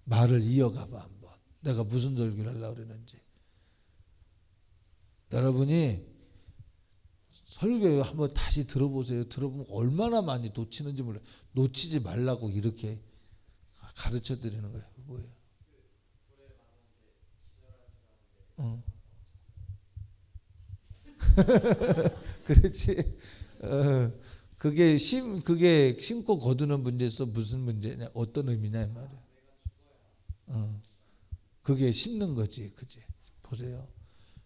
말을 이어가봐 한번. 내가 무슨 설교를 하려고 그랬는지. 여러분이 설교 한번 다시 들어보세요. 들어보면 얼마나 많이 놓치는지 몰라요. 놓치지 말라고 이렇게 가르쳐 드리는 거예요. 뭐예요? 그렇지. 그게 심고 거두는 문제에서 무슨 문제냐? 어떤 의미냐 이 말이야. 그게 심는 거지, 그지? 보세요.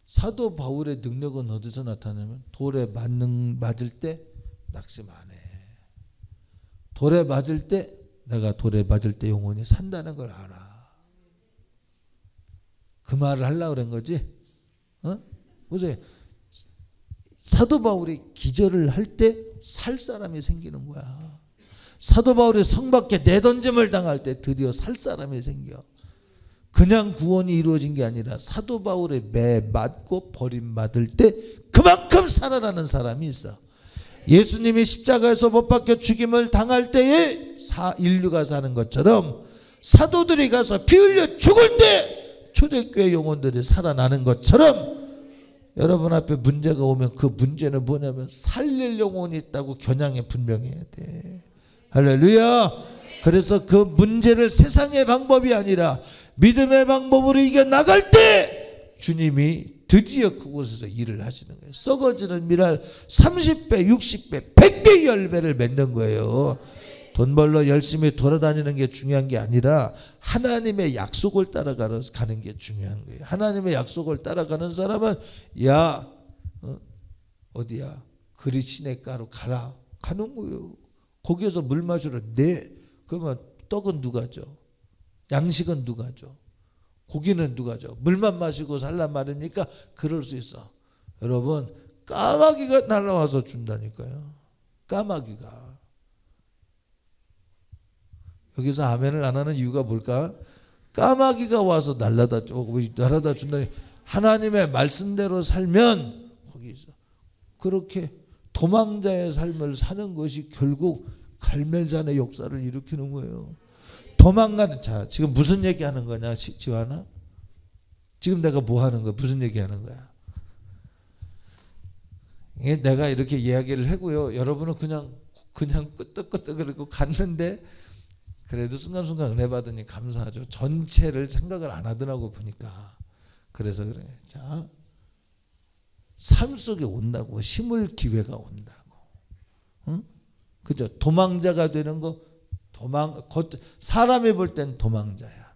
사도 바울의 능력은 어디서 나타나면 돌에 맞을 때 낙심 안 해. 돌에 맞을 때, 내가 돌에 맞을 때 영혼이 산다는 걸 알아. 그 말을 하려고 그런 거지. 보세요. 사도 바울이 기절을 할 때 살 사람이 생기는 거야. 사도 바울이 성 밖에 내던짐을 당할 때 드디어 살 사람이 생겨. 그냥 구원이 이루어진 게 아니라 사도 바울의 매 맞고 버림받을 때 그만큼 살아나는 사람이 있어. 예수님이 십자가에서 못 박혀 죽임을 당할 때에 인류가 사는 것처럼 사도들이 가서 피 흘려 죽을 때 초대교회 영혼들이 살아나는 것처럼 여러분 앞에 문제가 오면 그 문제는 뭐냐면 살릴 영혼이 있다고 겨냥에 분명해야 돼. 할렐루야. 그래서 그 문제를 세상의 방법이 아니라 믿음의 방법으로 이겨나갈 때 주님이 드디어 그곳에서 일을 하시는 거예요. 썩어지는 밀알 30배, 60배, 100배 열매를 맺는 거예요. 돈 벌러 열심히 돌아다니는 게 중요한 게 아니라 하나님의 약속을 따라가는 게 중요한 거예요. 하나님의 약속을 따라가는 사람은 야 어디야 그리 시냇가로 가라 가는 거예요. 거기에서 물 마시러 그러면 떡은 누가 줘? 양식은 누가 줘? 고기는 누가 줘? 물만 마시고 살란 말입니까? 그럴 수 있어. 여러분 까마귀가 날아와서 준다니까요. 까마귀가. 여기서 아멘을 안 하는 이유가 뭘까? 까마귀가 와서 날아다 준다니. 하나님의 말씀대로 살면 거기서 그렇게 도망자의 삶을 사는 것이 결국 갈멜잔의 역사를 일으키는 거예요. 도망가는 자, 지금 무슨 얘기하는 거냐, 지환아? 지금 내가 뭐 하는 거야? 무슨 얘기하는 거야? 내가 이렇게 이야기를 하고요. 여러분은 그냥 끄떡끄떡 그러고 갔는데 그래도 순간순간 은혜 받으니 감사하죠. 전체를 생각을 안 하더라고 보니까. 그래서 그래. 자, 삶 속에 온다고, 심을 기회가 온다고. 응? 그죠? 도망자가 되는 거, 사람이 볼 땐 도망자야.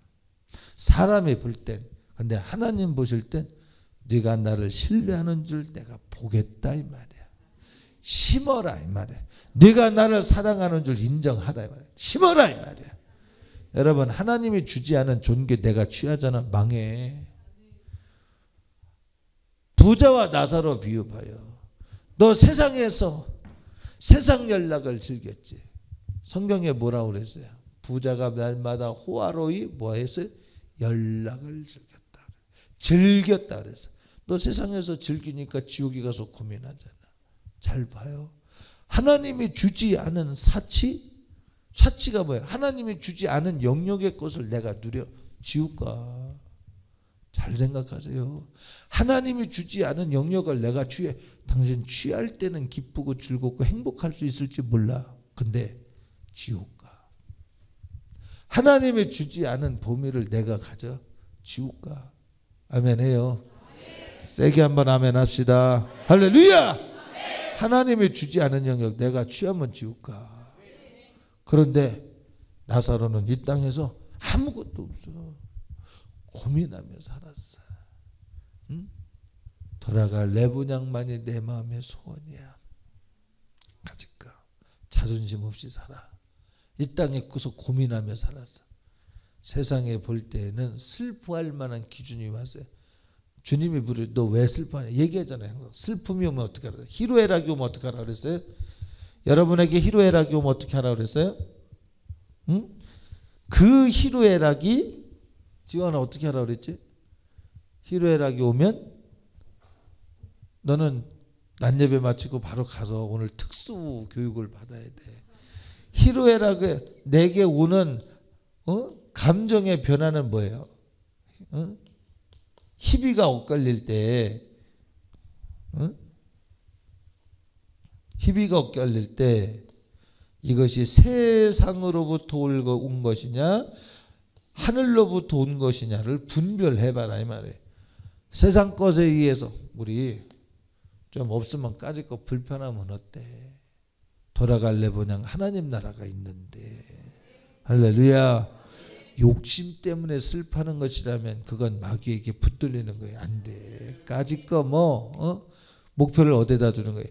사람이 볼 땐. 근데 하나님 보실 땐 네가 나를 신뢰하는 줄 내가 보겠다 이 말이야. 심어라 이 말이야. 네가 나를 사랑하는 줄 인정하라 이 말이야. 심어라 이 말이야. 여러분, 하나님이 주지 않은 존귀 내가 취하잖아. 망해. 부자와 나사로 비유하여 너 세상에서 세상 연락을 즐겼지. 성경에 뭐라고 그랬어요? 부자가 날마다 호화로이 뭐 했어요? 연락을 즐겼다 그랬어. 너 세상에서 즐기니까 지옥에 가서 고민하잖아. 잘 봐요. 하나님이 주지 않은 사치가 뭐야? 하나님이 주지 않은 영역의 것을 내가 누려 지울까? 잘 생각하세요. 하나님이 주지 않은 영역을 내가 취해. 당신 취할 때는 기쁘고 즐겁고 행복할 수 있을지 몰라. 근데 지울까? 하나님이 주지 않은 보미를 내가 가져 지울까? 아멘 해요. 세게 한번 아멘 합시다. 할렐루야. 하나님이 주지 않은 영역 내가 취하면 지울까? 그런데 나사로는 이 땅에서 아무것도 없어. 고민하며 살았어. 응? 돌아갈 내 분양만이 내 마음의 소원이야. 가질까? 자존심 없이 살아. 이 땅에 있고서 고민하며 살았어. 세상에 볼 때에는 슬퍼할 만한 기준이 왔어요. 주님이 부르 너 왜 슬퍼하냐 얘기하잖아요. 항상. 슬픔이 오면 어떻게 하라? 희로애락이 오면 어떻게 하라 그랬어요? 여러분에게 희로애락이 오면 어떻게 하라 그랬어요? 응? 그 희로애락이 지원아 어떻게 하라 그랬지? 희로애락이 오면 너는 낮예배 마치고 바로 가서 오늘 특수 교육을 받아야 돼. 희로애락을 내게 오는 감정의 변화는 뭐예요? 희비가 엇갈릴 때, 희비가 엇갈릴 때 이것이 세상으로부터 온 것이냐 하늘로부터 온 것이냐를 분별해봐라 이 말이에요. 세상 것에 의해서 우리 좀 없으면 까짓 거 불편하면 어때? 돌아갈래 보냥 하나님 나라가 있는데. 할렐루야. 욕심 때문에 슬퍼하는 것이라면 그건 마귀에게 붙들리는 거예요. 안 돼. 까짓 거 목표를 어디다 두는 거예요?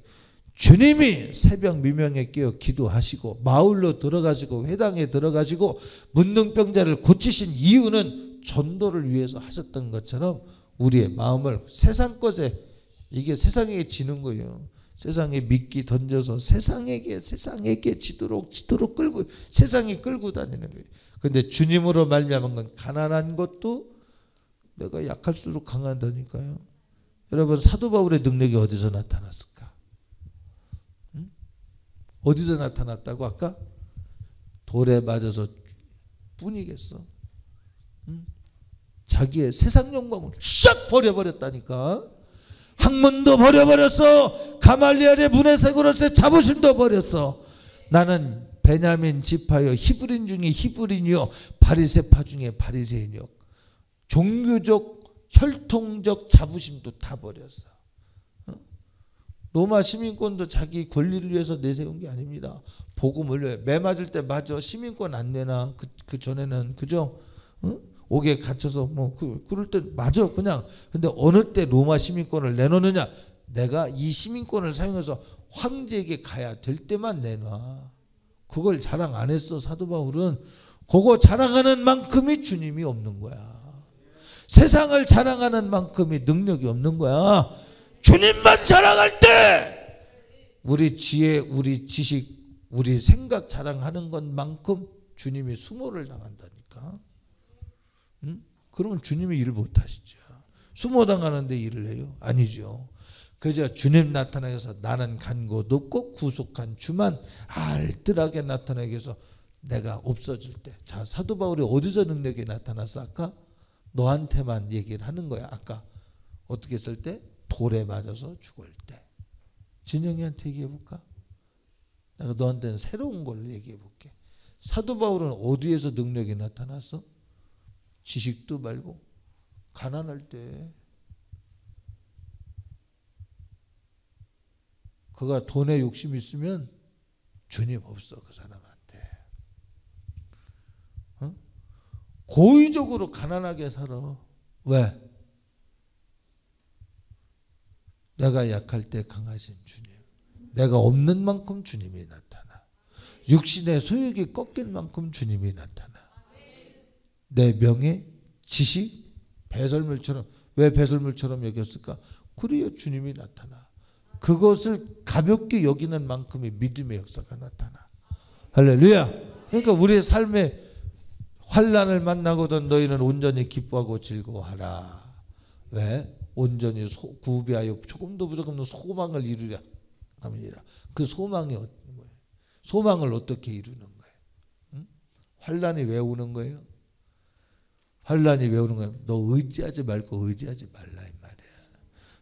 주님이 새벽 미명에 깨어 기도하시고 마을로 들어가시고 회당에 들어가시고 문둥병자를 고치신 이유는 전도를 위해서 하셨던 것처럼 우리의 마음을 세상 것에 이게 세상에게 지는 거예요. 세상에 미끼 던져서 세상에게 지도록 끌고 세상이 끌고 다니는 거예요. 근데 주님으로 말미암은 건 가난한 것도 내가 약할수록 강하다니까요. 여러분 사도 바울의 능력이 어디서 나타났을까? 응? 어디서 나타났다고 아까? 돌에 맞아서 뿐이겠어. 응? 자기의 세상 영광을 싹 버려버렸다니까. 학문도 버려버렸어. 가말리엘의 문해색으로서의 자부심도 버렸어. 나는 베냐민 지파여 히브리인 중에 히브리인이요 바리새파 중에 바리새인이요. 종교적 혈통적 자부심도 다 버렸어. 로마 시민권도 자기 권리를 위해서 내세운 게 아닙니다. 복음을 매 맞을 때 맞아. 시민권 안 내나 그 전에는 그죠? 옥에 갇혀서 그럴 때 맞아 그냥. 근데 어느 때 로마 시민권을 내놓느냐? 내가 이 시민권을 사용해서 황제에게 가야 될 때만 내놔. 그걸 자랑 안 했어. 사도 바울은. 그거 자랑하는 만큼이 주님이 없는 거야. 세상을 자랑하는 만큼이 능력이 없는 거야. 주님만 자랑할 때 우리 지혜, 우리 지식, 우리 생각 자랑하는 것만큼 주님이 수모를 당한다니까. 응? 그러면 주님이 일을 못하시죠. 수모당하는데 일을 해요? 아니죠. 그저 주님 나타나기 위해서 나는 간 곳 없고 구속한 주만 알뜰하게 나타나기 위해서 내가 없어질 때. 자, 사도 바울이 어디서 능력이 나타났어? 아까 너한테만 얘기를 하는 거야. 아까 어떻게 했을 때? 돌에 맞아서 죽을 때. 진영이한테 얘기해 볼까? 내가 너한테는 새로운 걸 얘기해 볼게. 사도 바울은 어디에서 능력이 나타났어? 지식도 말고 가난할 때. 그가 돈에 욕심 있으면 주님 없어, 그 사람한테. 어? 고의적으로 가난하게 살아. 왜? 내가 약할 때 강하신 주님, 내가 없는 만큼 주님이 나타나. 육신의 소욕이 꺾일 만큼 주님이 나타나. 내 명예, 지식, 배설물처럼. 왜 배설물처럼 여겼을까? 그래야 주님이 나타나. 그것을 가볍게 여기는 만큼의 믿음의 역사가 나타나. 할렐루야. 그러니까 우리의 삶에 환난을 만나거든 너희는 온전히 기뻐하고 즐거워하라. 왜? 온전히 구비하여 조금도 부족없는 소망을 이루려 함이니라. 그 소망이 뭐예요? 소망을 어떻게 이루는 거예요? 응? 환난이 왜 오는 거예요? 환난이 왜 오는 거예요? 너 의지하지 말고 의지하지 말라 이 말이야.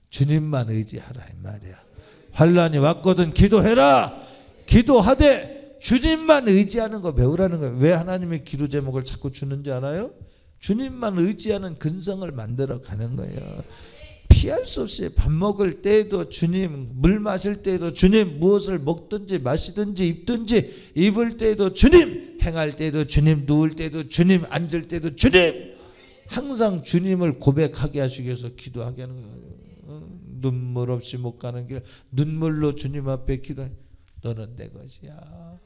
주님만 의지하라 이 말이야. 환난이 왔거든 기도해라. 기도하되 주님만 의지하는 거 배우라는 거예요. 왜 하나님의 기도 제목을 자꾸 주는지 알아요? 주님만 의지하는 근성을 만들어 가는 거예요. 피할 수 없이 밥 먹을 때에도 주님, 물 마실 때에도 주님, 무엇을 먹든지 마시든지 입든지 입을 때에도 주님, 행할 때에도 주님, 누울 때에도 주님, 앉을 때에도 주님. 항상 주님을 고백하게 하시기 위해서 기도하게 하는 거예요. 눈물 없이 못 가는 길 눈물로 주님 앞에 기도해. 너는 내 것이야.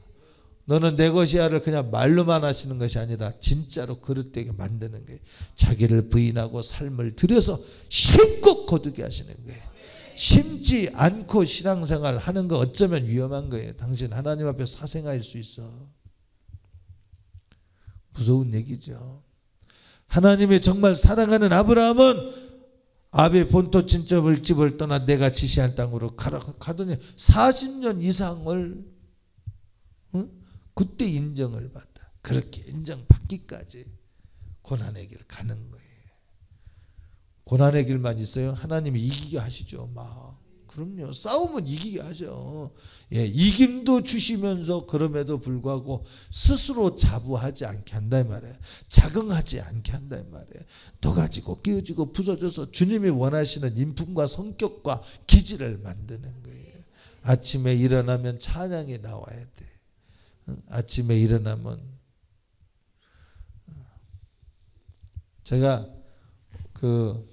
너는 내 것이야를 그냥 말로만 하시는 것이 아니라 진짜로 그릇되게 만드는 거예요. 자기를 부인하고 삶을 들여서 심고 거두게 하시는 거예요. 심지 않고 신앙생활 하는 거 어쩌면 위험한 거예요. 당신 하나님 앞에 사생할 수 있어. 무서운 얘기죠. 하나님이 정말 사랑하는 아브라함은 아비 본토 친척을 집을 떠나 내가 지시한 땅으로 가더니 40년 이상을 그때 인정을 받아. 그렇게 인정받기까지 고난의 길 가는 거예요. 고난의 길만 있어요? 하나님이 이기게 하시죠. 막 그럼요. 싸움은 이기게 하죠. 예, 이김도 주시면서 그럼에도 불구하고 스스로 자부하지 않게 한다 이 말이에요. 자긍하지 않게 한다 이 말이에요. 녹아지고 끼어지고 부서져서 주님이 원하시는 인품과 성격과 기질을 만드는 거예요. 아침에 일어나면 찬양이 나와야 돼. 아침에 일어나면 제가 그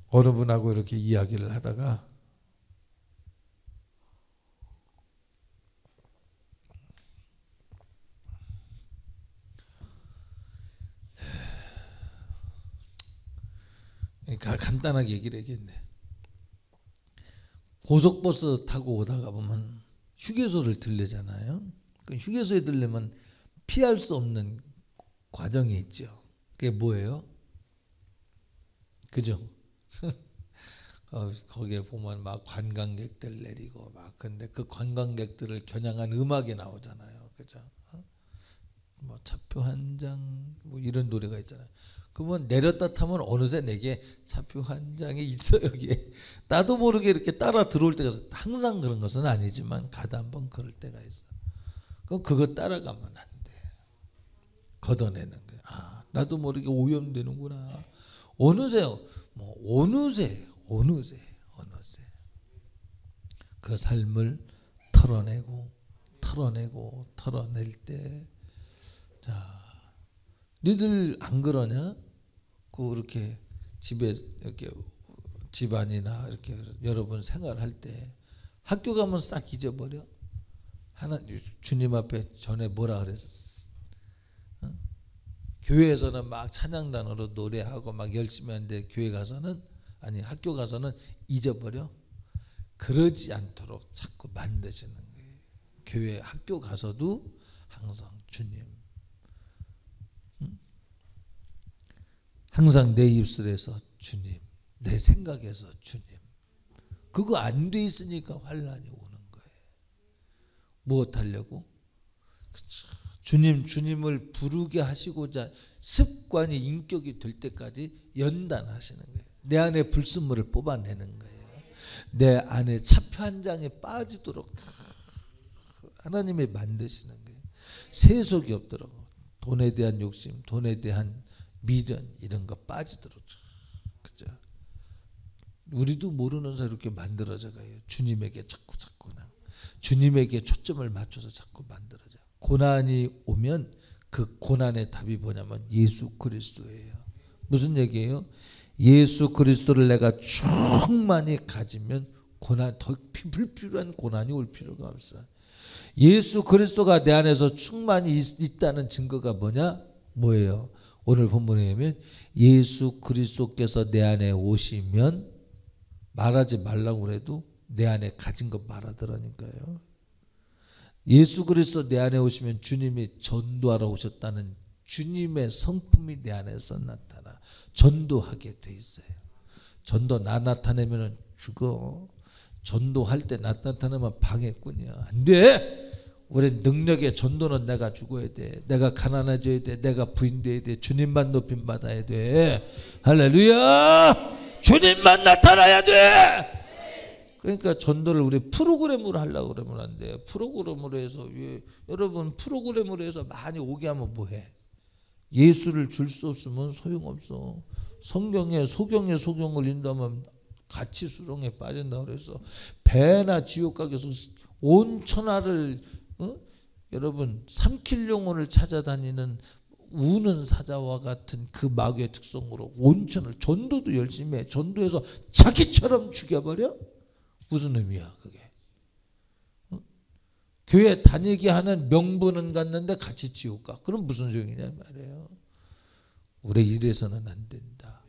어느 분하고 이렇게 이야기를 하다가 간단하게 얘기를 하겠네. 고속버스 타고 오다가 보면 휴게소를 들르잖아요. 그 휴게소에 들르면 피할 수 없는 과정이 있죠. 그게 뭐예요? 그죠? 거기에 보면 막 관광객들 내리고 막 근데 그 관광객들을 겨냥한 음악이 나오잖아요. 그죠? 뭐 차표 한 장 뭐 이런 노래가 있잖아요. 그러면 내렸다 타면 어느새 내게 차표 한 장이 있어 여기에. 나도 모르게 이렇게 따라 들어올 때가 있어. 항상 그런 것은 아니지만 가다 한번 그럴 때가 있어. 그럼 그거 따라가면 안 돼. 걷어내는 거야. 아, 나도 모르게 오염되는구나. 어느새 그 삶을 털어낼 때, 자, 니들 안 그러냐? 그렇게 집에 이렇게 집안이나 이렇게 여러분 생활할 때 학교 가면 싹 잊어버려. 주님 앞에 전에 뭐라 그랬어? 교회에서는 막 찬양단으로 노래하고 막 열심히 하는데 교회 가서는 아니 학교 가서는 잊어버려? 그러지 않도록 자꾸 만드시는 거예요. 교회 학교 가서도 항상 주님, 항상 내 입술에서 주님, 내 생각에서 주님. 그거 안 돼 있으니까 환난이 오는 거예요. 무엇 하려고? 그쵸. 주님을 부르게 하시고자 습관이 인격이 될 때까지 연단하시는 거예요. 내 안에 불순물을 뽑아내는 거예요. 내 안에 차표 한 장에 빠지도록 하나님이 만드시는 거예요. 세속이 없도록, 돈에 대한 욕심, 돈에 대한 미련 이런 거 빠지도록. 그죠? 우리도 모르는 사이 이렇게 만들어져 가요. 주님에게 자꾸 그냥 주님에게 초점을 맞춰서 자꾸 만들어져. 고난이 오면 그 고난의 답이 뭐냐면 예수 그리스도예요. 무슨 얘기예요? 예수 그리스도를 내가 충만히 가지면 고난, 더 불필요한 고난이 올 필요가 없어. 예수 그리스도가 내 안에서 충만히 있다는 증거가 뭐예요? 오늘 본문에 보면 예수 그리스도께서 내 안에 오시면 말하지 말라고 그래도 내 안에 가진 것 말하더라니까요. 예수 그리스도 내 안에 오시면 주님이 전도하러 오셨다는 주님의 성품이 내 안에서 나타나 전도하게 돼 있어요. 전도 나 나타내면 죽어. 전도할 때 나 나타내면 방해꾼이야. 안 돼. 우리 능력의 전도는 내가 죽어야 돼. 내가 가난해져야 돼. 내가 부인돼야 돼. 주님만 높임 받아야 돼. 할렐루야. 주님만 나타나야 돼. 그러니까 전도를 우리 프로그램으로 하려고 그러면 안 돼요. 프로그램으로 해서 여러분 프로그램으로 해서 많이 오게 하면 뭐해? 예수를 줄 수 없으면 소용없어. 성경에 소경을 인도하면 같이 수렁에 빠진다고 그래서 배나 지옥 가게에서 온 천하를 여러분 삼킬 영혼을 찾아다니는 우는 사자와 같은 그 마귀의 특성으로 온천을 전도도 열심히 해. 전도해서 자기처럼 죽여버려? 무슨 의미야 그게? 교회 다니게 하는 명분은 갖는데 같이 지옥 가. 그럼 무슨 소용이냐 말이에요. 우리 이래서는 안 된다.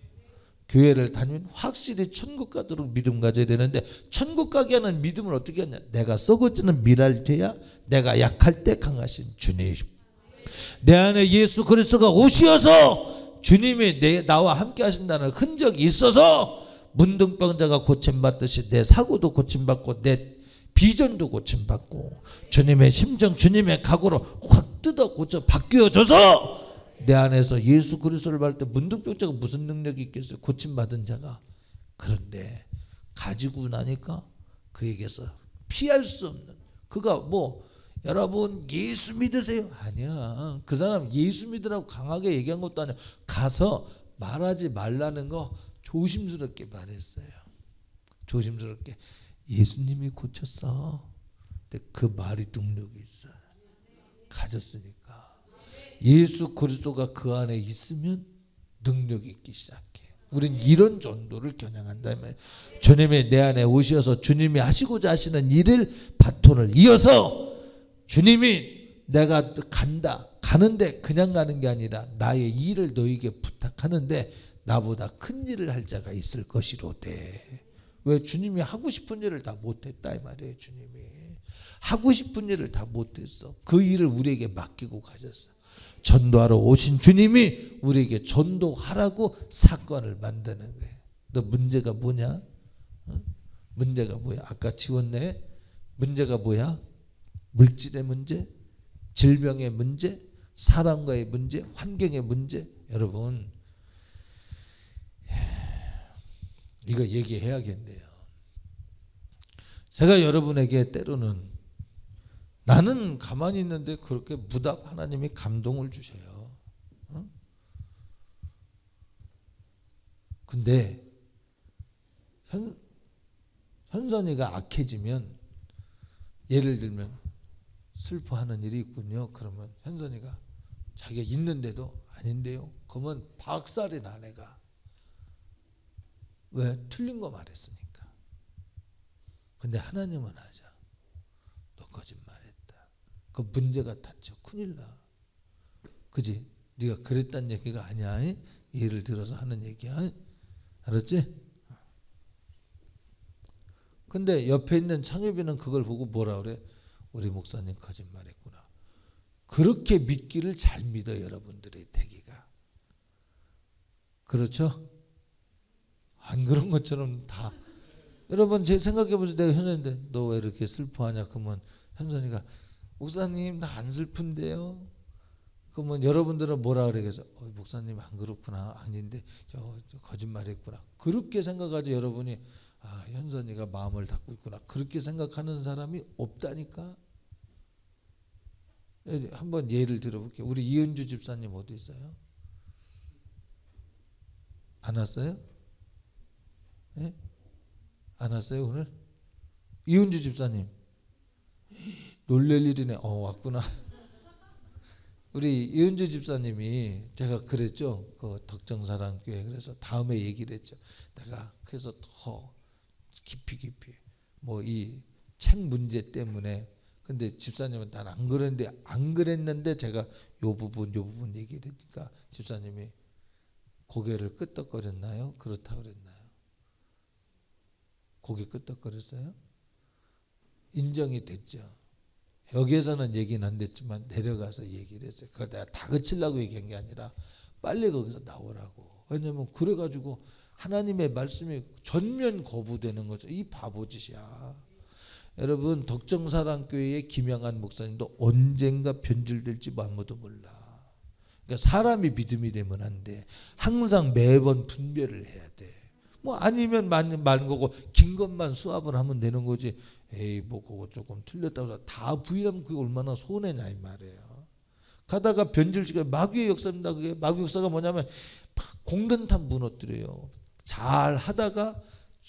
교회를 다니면 확실히 천국 가도록 믿음 가져야 되는데 천국 가게 하는 믿음을 어떻게 하냐? 내가 썩어지는 미랄돼야 내가 약할 때 강하신 주님. 내 안에 예수 그리스도가 오시어서 주님이 나와 함께 하신다는 흔적이 있어서 문둥병자가 고침받듯이 내 사고도 고침받고 내 비전도 고침받고 주님의 심정 주님의 각오로 확 뜯어 고쳐 바뀌어져서 내 안에서 예수 그리스도를 받을 때 문둥병자가 무슨 능력이 있겠어요? 고침받은 자가. 그런데 가지고 나니까 그에게서 피할 수 없는 그가 여러분 예수 믿으세요? 아니야. 그 사람 예수 믿으라고 강하게 얘기한 것도 아니야. 가서 말하지 말라는 거 조심스럽게 말했어요. 조심스럽게. 예수님이 고쳤어. 근데 그 말이 능력이 있어요. 가졌으니까. 예수 그리스도가 그 안에 있으면 능력이 있기 시작해. 우린 이런 전도를 겨냥한다면 주님이 내 안에 오셔서 주님이 하시고자 하시는 일을 바톤을 이어서 주님이 내가 가는데 그냥 가는 게 아니라 나의 일을 너에게 부탁하는데 나보다 큰 일을 할 자가 있을 것이로되. 왜? 주님이 하고 싶은 일을 다 못했다 이 말이에요. 주님이 하고 싶은 일을 다 못했어. 그 일을 우리에게 맡기고 가셨어. 전도하러 오신 주님이 우리에게 전도하라고 사건을 만드는 거예요. 너 문제가 뭐냐? 문제가 뭐야? 아까 지웠네. 문제가 뭐야? 물질의 문제, 질병의 문제, 사람과의 문제, 환경의 문제. 여러분 이거 얘기해야겠네요. 제가 여러분에게 때로는 나는 가만히 있는데 그렇게 무답 하나님이 감동을 주셔요. 근데 현선이가 악해지면 예를 들면 슬퍼하는 일이 있군요. 그러면 현선이가 자기가 있는데도 아닌데요. 그러면 박살이 나 내가. 왜? 틀린 거 말했으니까. 근데 하나님은 하자. 너 거짓말했다. 그 문제가 닥쳐. 큰일 나. 그지? 네가 그랬단 얘기가 아니야. 예를 들어서 하는 얘기야. 알았지? 근데 옆에 있는 창엽이는 그걸 보고 뭐라 그래? 우리 목사님 거짓말했구나. 그렇게 믿기를 잘 믿어요, 여러분들의 대기가. 그렇죠? 안 그런 것처럼 다. 여러분 제 생각해 보세요. 내가 현선인데 너 왜 이렇게 슬퍼하냐? 그러면 현선이가 목사님 나 안 슬픈데요. 그러면 여러분들은 뭐라 그러겠어? 목사님 안 그렇구나. 아닌데 저 거짓말했구나. 그렇게 생각하지. 여러분이 현선이가 마음을 닫고 있구나. 그렇게 생각하는 사람이 없다니까. 한번 예를 들어볼게요. 우리 이은주 집사님 어디 있어요? 안 왔어요? 네? 안 왔어요 오늘? 이은주 집사님 놀랄 일이네. 왔구나. 우리 이은주 집사님이 제가 그랬죠. 그 덕정사랑교회. 그래서 다음에 얘기를 했죠. 내가 그래서 더 깊이 뭐 이 책 문제 때문에. 근데 집사님은 난 안 그랬는데 제가 요 부분 얘기를 하니까 집사님이 고개를 끄덕거렸나요? 그렇다 그랬나요? 고개 끄덕거렸어요? 인정이 됐죠. 여기에서는 얘기는 안 됐지만 내려가서 얘기를 했어요. 그거 내가 다그치려고 얘기한 게 아니라 빨리 거기서 나오라고. 왜냐면 그래가지고 하나님의 말씀이 전면 거부되는 거죠. 이 바보짓이야. 여러분 덕정사랑교회의 김영한 목사님도 언젠가 변질될지 아무도 몰라. 그러니까 사람이 믿음이 되면 안 돼. 항상 매번 분별을 해야 돼. 뭐 아니면 많은 거고 긴 것만 수합을 하면 되는 거지. 에이 뭐 그거 조금 틀렸다고 해서 다 부인하면 그게 얼마나 손해냐 이 말이에요. 가다가 변질시켜 마귀의 역사입니다. 그게 마귀 역사가 뭐냐면 공든탑 무너뜨려요. 잘 하다가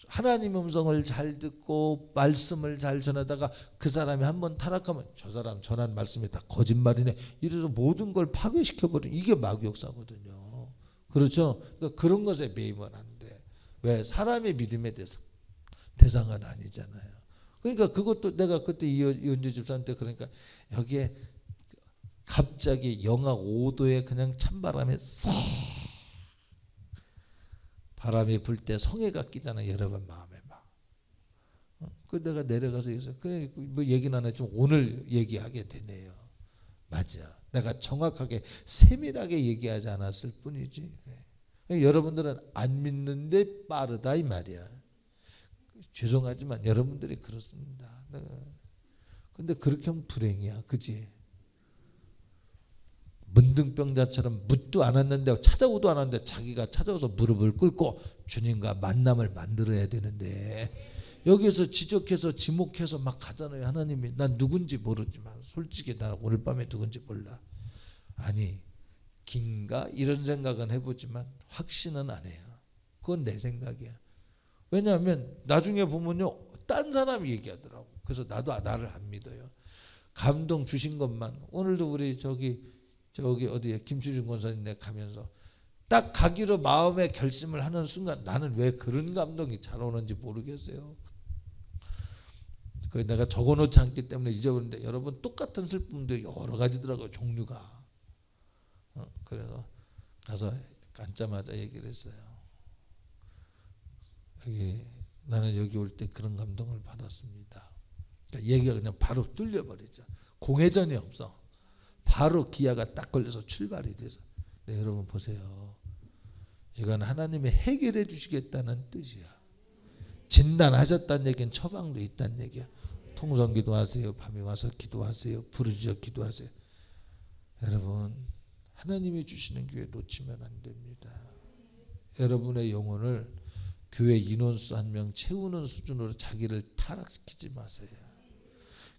하나님의 음성을 잘 듣고 말씀을 잘 전하다가 그 사람이 한번 타락하면 저 사람 전한 말씀이 다 거짓말이네. 이래서 모든 걸 파괴시켜버리는 이게 마귀 역사거든요. 그렇죠? 그러니까 그런 것에 매이면 안 돼. 왜? 사람의 믿음의 대상은 아니잖아요. 그러니까 그것도 내가 그때 이은주 집사한테 그러니까 여기에 갑자기 영하 5도에 그냥 찬바람에 싹 바람이 불 때 성에가 끼잖아요. 여러분 마음에 막. 그 내가 내려가서 해서 뭐 얘기는 안 했지만 오늘 얘기하게 되네요. 맞아. 내가 정확하게 세밀하게 얘기하지 않았을 뿐이지. 여러분들은 안 믿는데 빠르다 이 말이야. 죄송하지만 여러분들이 그렇습니다. 근데 그렇게 하면 불행이야. 그지? 문둥병자처럼 묻도 않았는데 찾아오도 않았는데 자기가 찾아와서 무릎을 꿇고 주님과 만남을 만들어야 되는데 여기서 지적해서 지목해서 막 가잖아요. 하나님이 난 누군지 모르지만 솔직히 난 오늘 밤에 누군지 몰라. 아니 긴가 이런 생각은 해보지만 확신은 안 해요. 그건 내 생각이야. 왜냐하면 나중에 보면요 딴 사람이 얘기하더라고. 그래서 나도 나를 안 믿어요. 감동 주신 것만. 오늘도 우리 저기 어디에 김추준 권사님네 가면서 딱 가기로 마음의 결심을 하는 순간 나는 왜 그런 감동이 잘 오는지 모르겠어요. 그 내가 적어놓지 않기 때문에 잊어버렸는데 여러분 똑같은 슬픔도 여러 가지더라고요. 종류가. 그래서 가서 앉자마자 얘기를 했어요. 나는 여기 올 때 그런 감동을 받았습니다. 그러니까 얘기가 그냥 바로 뚫려버리죠. 공회전이 없어. 바로 기아가 딱 걸려서 출발이 돼서. 네, 여러분 보세요. 이건 하나님이 해결해 주시겠다는 뜻이야. 진단하셨다는 얘기는 처방도 있다는 얘기야. 통성 기도하세요. 밤에 와서 기도하세요. 부르짖어 기도하세요. 여러분 하나님이 주시는 기회 놓치면 안 됩니다. 여러분의 영혼을 교회 인원수 1명 채우는 수준으로 자기를 타락시키지 마세요.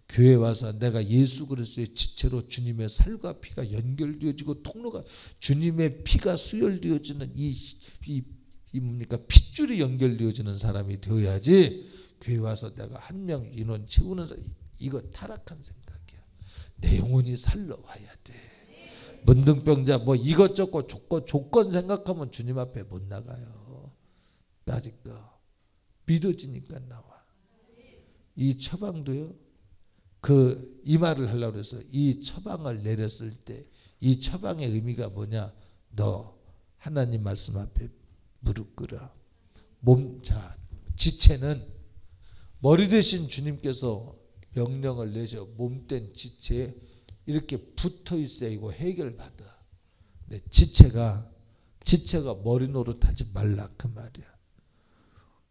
교회 와서 내가 예수 그리스도의 지체로 주님의 살과 피가 연결되어지고 통로가 주님의 피가 수혈되어지는 이 뭡니까 핏줄이 연결되어지는 사람이 되어야지. 교회 와서 내가 1명 인원 채우는 사람 이거 타락한 생각이야. 내 영혼이 살러 와야 돼. 문둥병자 뭐 이것저것 조건 생각하면 주님 앞에 못 나가요. 아직 거 믿어지니까 나와. 이 처방도요. 이 말을 하려고 해서 이 처방을 내렸을 때 이 처방의 의미가 뭐냐? 너 하나님 말씀 앞에 무릎 꿇어. 지체는 머리 대신 주님께서 명령을 내셔 몸된 지체에 이렇게 붙어 있어야 이거 해결받아. 근데 지체가 머리 노릇하지 말라 그 말이야.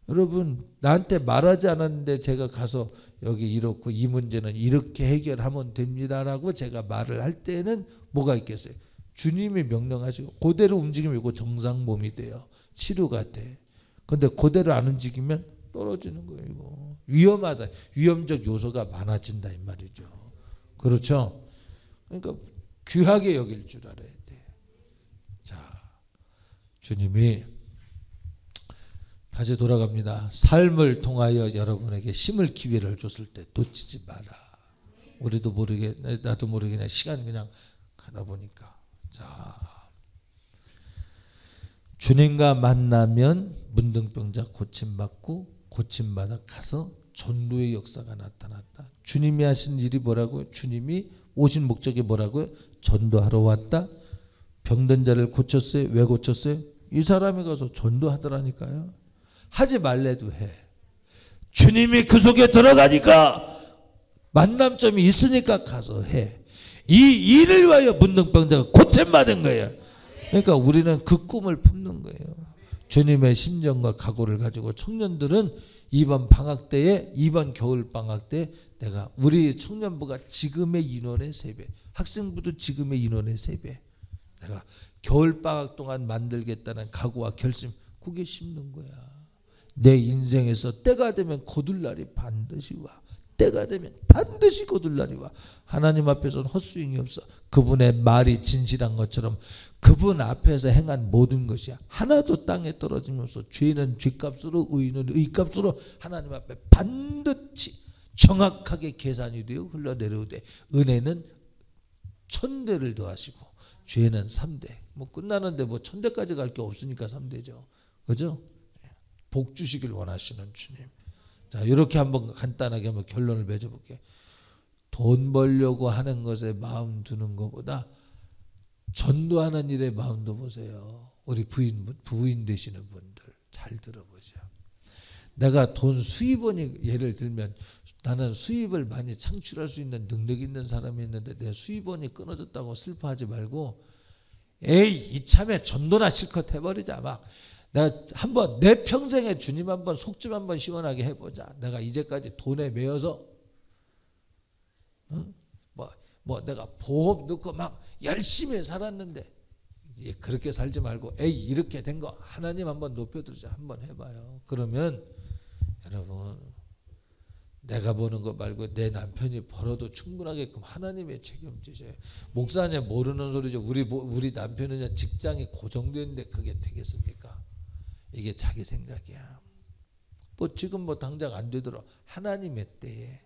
여러분 나한테 말하지 않았는데 제가 가서 여기 이렇고 이 문제는 이렇게 해결하면 됩니다라고 제가 말을 할 때는 뭐가 있겠어요? 주님이 명령하시고 그대로 움직이면 이거 정상 몸이 돼요. 치료가 돼. 근데 그대로 안 움직이면 떨어지는 거예요. 이거 위험하다. 위험적 요소가 많아진다 이 말이죠. 그렇죠? 그러니까 귀하게 여길 줄 알아야 돼. 자, 주님이 다시 돌아갑니다. 삶을 통하여 여러분에게 심을 기회를 줬을 때 놓치지 마라. 우리도 모르게 나도 모르게 그냥 시간 그냥 가다 보니까 자 주님과 만나면 문둥병자 고침받고 고침받아 가서 전도의 역사가 나타났다. 주님이 하신 일이 뭐라고요? 주님이 오신 목적이 뭐라고요? 전도하러 왔다. 병든 자를 고쳤어요. 왜 고쳤어요? 이 사람이 가서 전도하더라니까요. 하지 말래도 해. 주님이 그 속에 들어가니까 만남점이 있으니까 가서 해. 이 일을 위하여 문둥병자가 고침받은 거예요. 그러니까 우리는 그 꿈을 품는 거예요. 주님의 심정과 각오를 가지고 청년들은 이번 방학 때에 이번 겨울 방학 때 내가 우리 청년부가 지금의 인원의 3배, 학생부도 지금의 인원의 3배 내가 겨울 방학 동안 만들겠다는 각오와 결심 그게 심는 거야. 내 인생에서 때가 되면 거둘 날이 반드시 와. 때가 되면 반드시 거둘 날이 와. 하나님 앞에서는 헛스윙이 없어. 그분의 말이 진실한 것처럼 그분 앞에서 행한 모든 것이 하나도 땅에 떨어지면서 죄는 죄값으로 의는 의값으로 하나님 앞에 반드시 정확하게 계산이 되어 흘러내려오되 은혜는 1000대를 더하시고 죄는 3대. 뭐 끝나는데 뭐 1000대까지 갈 게 없으니까 3대죠. 그죠? 복 주시길 원하시는 주님. 자, 이렇게 한번 간단하게 한번 결론을 맺어볼게요. 돈 벌려고 하는 것에 마음 두는 것보다 전도하는 일에 마음도 보세요. 우리 부인 되시는 분들 잘 들어보죠. 내가 돈 수입원이 예를 들면 나는 수입을 많이 창출할 수 있는 능력 있는 사람이 있는데 내 수입원이 끊어졌다고 슬퍼하지 말고 에이 이참에 전도나 실컷 해버리자. 막 내가 한번 내 평생에 주님 한번 속 좀 한번 시원하게 해보자. 내가 이제까지 돈에 매여서 뭐 내가 보험 넣고 막 열심히 살았는데 그렇게 살지 말고 에이 이렇게 된 거 하나님 한번 높여드리자. 한번 해봐요. 그러면 여러분 내가 버는 거 말고 내 남편이 벌어도 충분하게끔 하나님의 책임지세요. 목사님 모르는 소리죠. 우리 남편은 직장이 고정되는데 그게 되겠습니까? 이게 자기 생각이야. 뭐 지금 뭐 당장 안 되더라도 하나님의 때에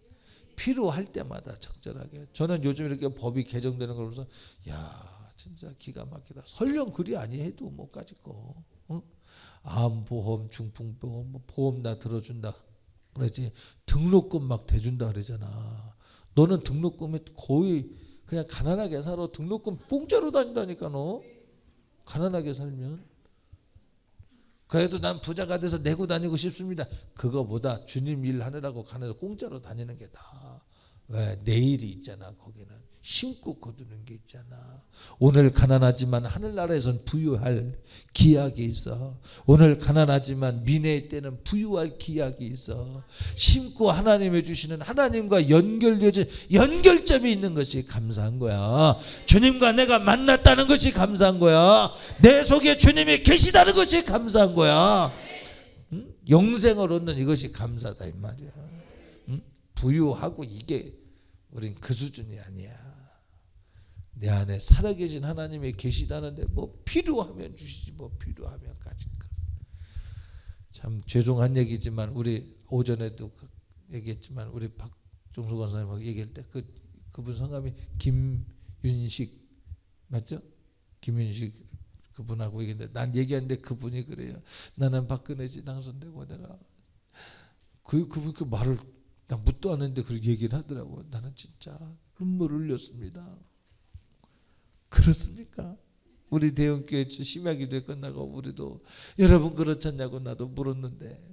필요할 때마다 적절하게. 저는 요즘 이렇게 법이 개정되는 걸 보면서 야 진짜 기가 막히다. 설령 그리 아니해도 뭐까짓 거 암보험 중풍보험 뭐 보험 다 들어준다 그러지. 등록금 막 대준다 그러잖아. 너는 등록금에 거의 그냥 가난하게 살아. 등록금 공짜로 다닌다니까. 너 가난하게 살면. 그래도 난 부자가 돼서 내고 다니고 싶습니다. 그거보다 주님 일하느라고 가난해서 공짜로 다니는 게 다. 왜? 내일이 있잖아. 거기는 심고 거두는 게 있잖아. 오늘 가난하지만 하늘나라에선 부유할 기약이 있어. 오늘 가난하지만 미래의 때는 부유할 기약이 있어. 심고 하나님이 주시는 하나님과 연결되어진 연결점이 있는 것이 감사한 거야. 주님과 내가 만났다는 것이 감사한 거야. 내 속에 주님이 계시다는 것이 감사한 거야. 영생을 얻는 이것이 감사다 이 말이야. 부유하고 이게 우린 그 수준이 아니야. 내 안에 살아계신 하나님이 계시다는데 뭐 필요하면 주시지 뭐 필요하면까지. 참 죄송한 얘기지만 우리 오전에도 얘기했지만 우리 박종수 권사님하고 얘기할 때 그분 성함이 김윤식 맞죠? 김윤식 그분하고 얘기했는데 난 얘기하는데 그분이 그래요. 나는 박근혜지 당선되고 내가 그분 그 말을 나 묻도 않았는데 그렇게 얘기를 하더라고. 나는 진짜 눈물을 흘렸습니다. 그렇습니까? 우리 대형교회 심야기도회 끝나고 우리도 여러분 그렇지 않냐고 나도 물었는데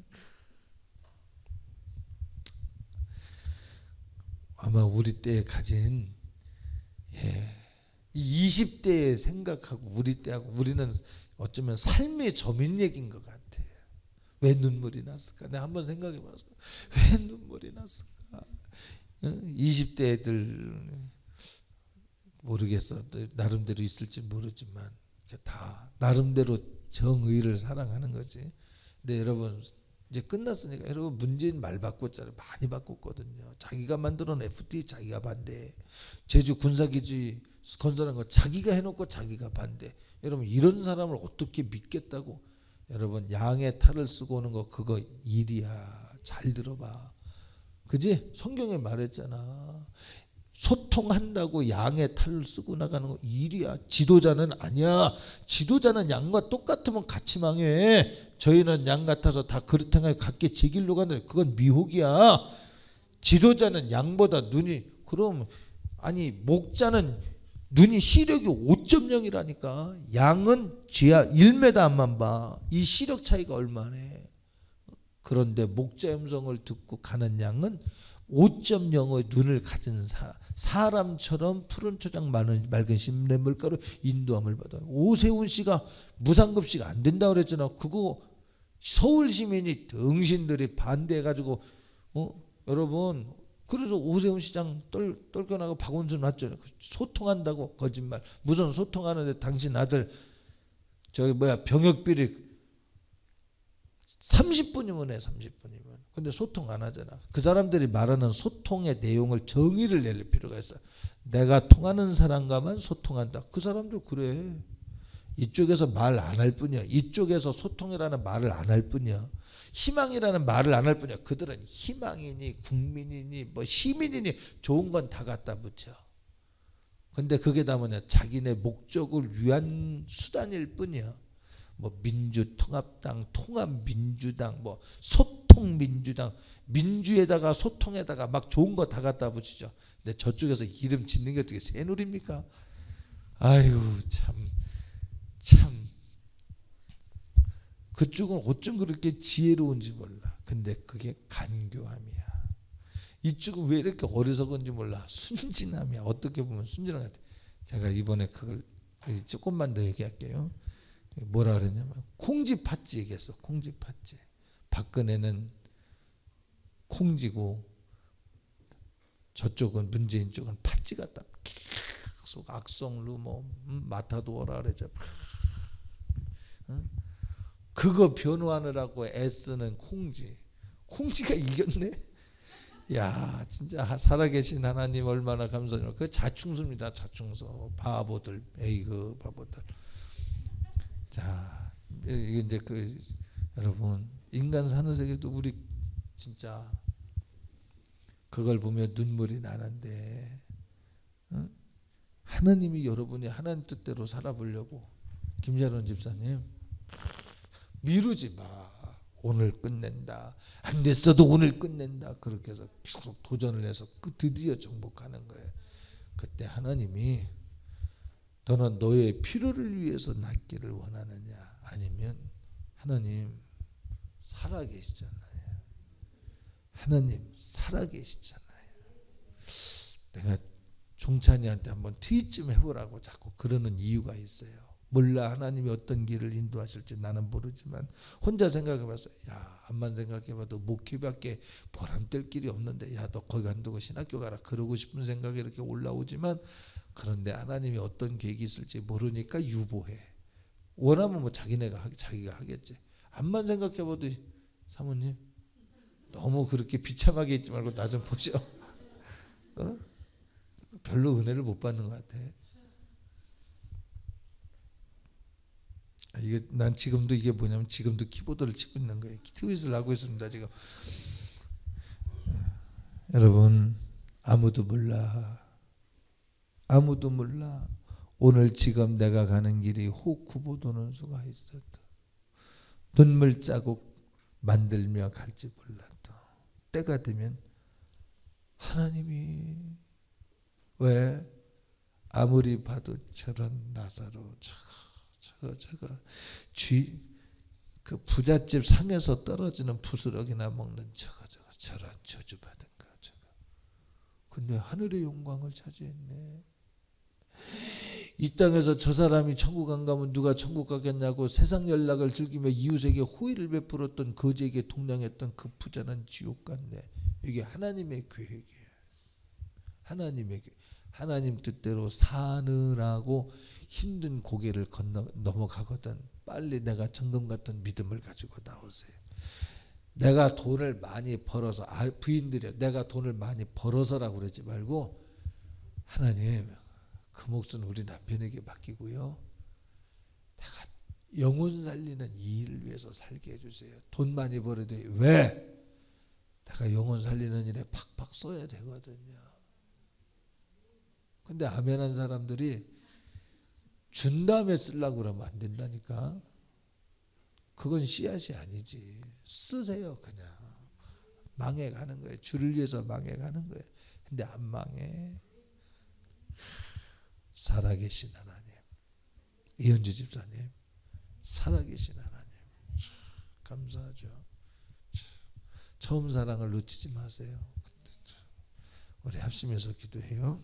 아마 우리 때에 가진 이 20대에 생각하고 우리 때하고 우리는 어쩌면 삶의 저민 얘기인 것 같아요. 왜 눈물이 났을까? 내가 한번 생각해 봤어. 왜 눈물이 났을까? 20대 애들 모르겠어. 나름대로 있을지 모르지만 다 나름대로 정의를 사랑하는 거지. 근데 여러분 이제 끝났으니까 여러분 문재인 말 바꿨잖아요. 많이 바꿨거든요. 자기가 만들어 놓은 FTA 자기가 반대. 제주 군사기지 건설한 거 자기가 해놓고 자기가 반대. 여러분 이런 사람을 어떻게 믿겠다고. 여러분 양의 탈을 쓰고 오는 거 그거 일이야. 잘 들어봐. 그지? 성경에 말했잖아. 소통한다고 양의 탈을 쓰고 나가는 거 일이야. 지도자는 아니야. 지도자는 양과 똑같으면 같이 망해. 저희는 양 같아서 다 그릇 행하여 각기 제 길로 가는데 그건 미혹이야. 지도자는 양보다 눈이 그럼 아니 목자는 눈이 시력이 5.0이라니까. 양은 지하 1m만 봐. 이 시력 차이가 얼마네. 그런데 목자의 음성을 듣고 가는 양은 5.0의 눈을 가진 사람처럼 푸른 초장 맑은 심래물가로 인도함을 받아요. 오세훈 씨가 무상급식 안 된다고 그랬잖아. 그거 서울 시민이 등신들이 반대해가지고 여러분 그래서 오세훈 시장 떨겨나고 박원순 왔잖아요. 소통한다고 거짓말. 무슨 소통하는데 당신 아들 병역비리 30분이면 해. 30분이면. 근데 소통 안 하잖아. 그 사람들이 말하는 소통의 내용을 정의를 낼 필요가 있어. 내가 통하는 사람과만 소통한다. 그 사람들 그래. 이쪽에서 말 안 할 뿐이야. 이쪽에서 소통이라는 말을 안 할 뿐이야. 희망이라는 말을 안 할 뿐이야. 그들은 희망이니 국민이니 뭐 시민이니 좋은 건 다 갖다 붙여. 근데 그게 다 뭐냐. 자기네 목적을 위한 수단일 뿐이야. 뭐 민주통합당, 통합민주당, 뭐 소통민주당, 민주에다가 소통에다가 막 좋은 거 다 갖다 붙이죠. 근데 저쪽에서 이름 짓는 게 어떻게 새누리입니까? 아이고 참 그쪽은 어쩜 그렇게 지혜로운지 몰라. 근데 그게 간교함이야. 이쪽은 왜 이렇게 어리석은지 몰라. 순진함이야. 어떻게 보면 순진한 것 같아. 제가 이번에 그걸 조금만 더 얘기할게요. 뭐라 그랬냐면 콩지 팥지 얘기했어. 콩지 팥지. 박근혜는 콩지고 저쪽은 문재인 쪽은 팥지 같다. 계속 악성루 뭐 마타도어라 그러죠. 그거 변호하느라고 애쓰는 콩지가 이겼네. 야 진짜 살아계신 하나님 얼마나 감사해요. 그 자충수입니다. 자충수. 바보들. 에이그 바보들. 자 이제 여러분 인간 사는 세계도 우리 진짜 그걸 보면 눈물이 나는데 하나님이 여러분이 하나님 뜻대로 살아보려고 김자론 집사님 미루지 마. 오늘 끝낸다. 안 됐어도 오늘 끝낸다. 그렇게 해서 계속 도전을 해서 드디어 정복하는 거예요. 그때 하나님이 너는 너의 필요를 위해서 낫기를 원하느냐 아니면 하나님 살아계시잖아요. 하나님 살아계시잖아요. 내가 종찬이한테 한번 트윗 좀 해보라고 자꾸 그러는 이유가 있어요. 몰라. 하나님이 어떤 길을 인도하실지 나는 모르지만 혼자 생각해봤어요. 야 암만 생각해봐도 목회밖에 보람될 길이 없는데 야 너 거기 안 두고 신학교 가라 그러고 싶은 생각이 이렇게 올라오지만 그런데 하나님이 어떤 계획이 있을지 모르니까 유보해. 원하면 뭐 자기가 하겠지. 암만 생각해봐도 사모님 너무 그렇게 비참하게 있지 말고 나 좀 보셔. 별로 은혜를 못 받는 것 같아. 이게 난 지금도 이게 뭐냐면 지금도 키보드를 치고 있는 거예요. 트윗을 하고 있습니다 지금. 여러분 아무도 몰라. 아무도 몰라. 오늘 지금 내가 가는 길이 혹 구보도는 수가 있어도 눈물 자국 만들며 갈지 몰라도 때가 되면 하나님이 왜 아무리 봐도 저런 나사로 저거 그 부잣집 상에서 떨어지는 부스러기나 먹는 저런 저주받은 거 저거. 근데 하늘의 영광을 차지했네. 이 땅에서 저 사람이 천국 안 가면 누가 천국 가겠냐고 세상 연락을 즐기며 이웃에게 호의를 베풀었던 거지에게 동냥했던 그 부자는 지옥 갔네. 이게 하나님의 계획이에요. 하나님 뜻대로 사느라고 힘든 고개를 넘어가거든. 빨리 내가 정금 같은 믿음을 가지고 나오세요. 내가 돈을 많이 벌어서, 부인들이요, 내가 돈을 많이 벌어서라고 그러지 말고, 하나님 그 몫은 우리 남편에게 맡기고요, 내가 영혼 살리는 이 일을 위해서 살게 해주세요. 돈 많이 벌어야 돼. 왜? 내가 영혼 살리는 일에 팍팍 써야 되거든요. 근데 아멘한 사람들이 준 다음에 쓰려고 그러면 안 된다니까. 그건 씨앗이 아니지. 쓰세요. 그냥 망해가는 거예요. 주를 위해서 망해가는 거예요. 근데 안 망해. 살아계신 하나님, 이현주 집사님, 살아계신 하나님, 감사하죠. 처음 사랑을 놓치지 마세요. 우리 합심해서 기도해요.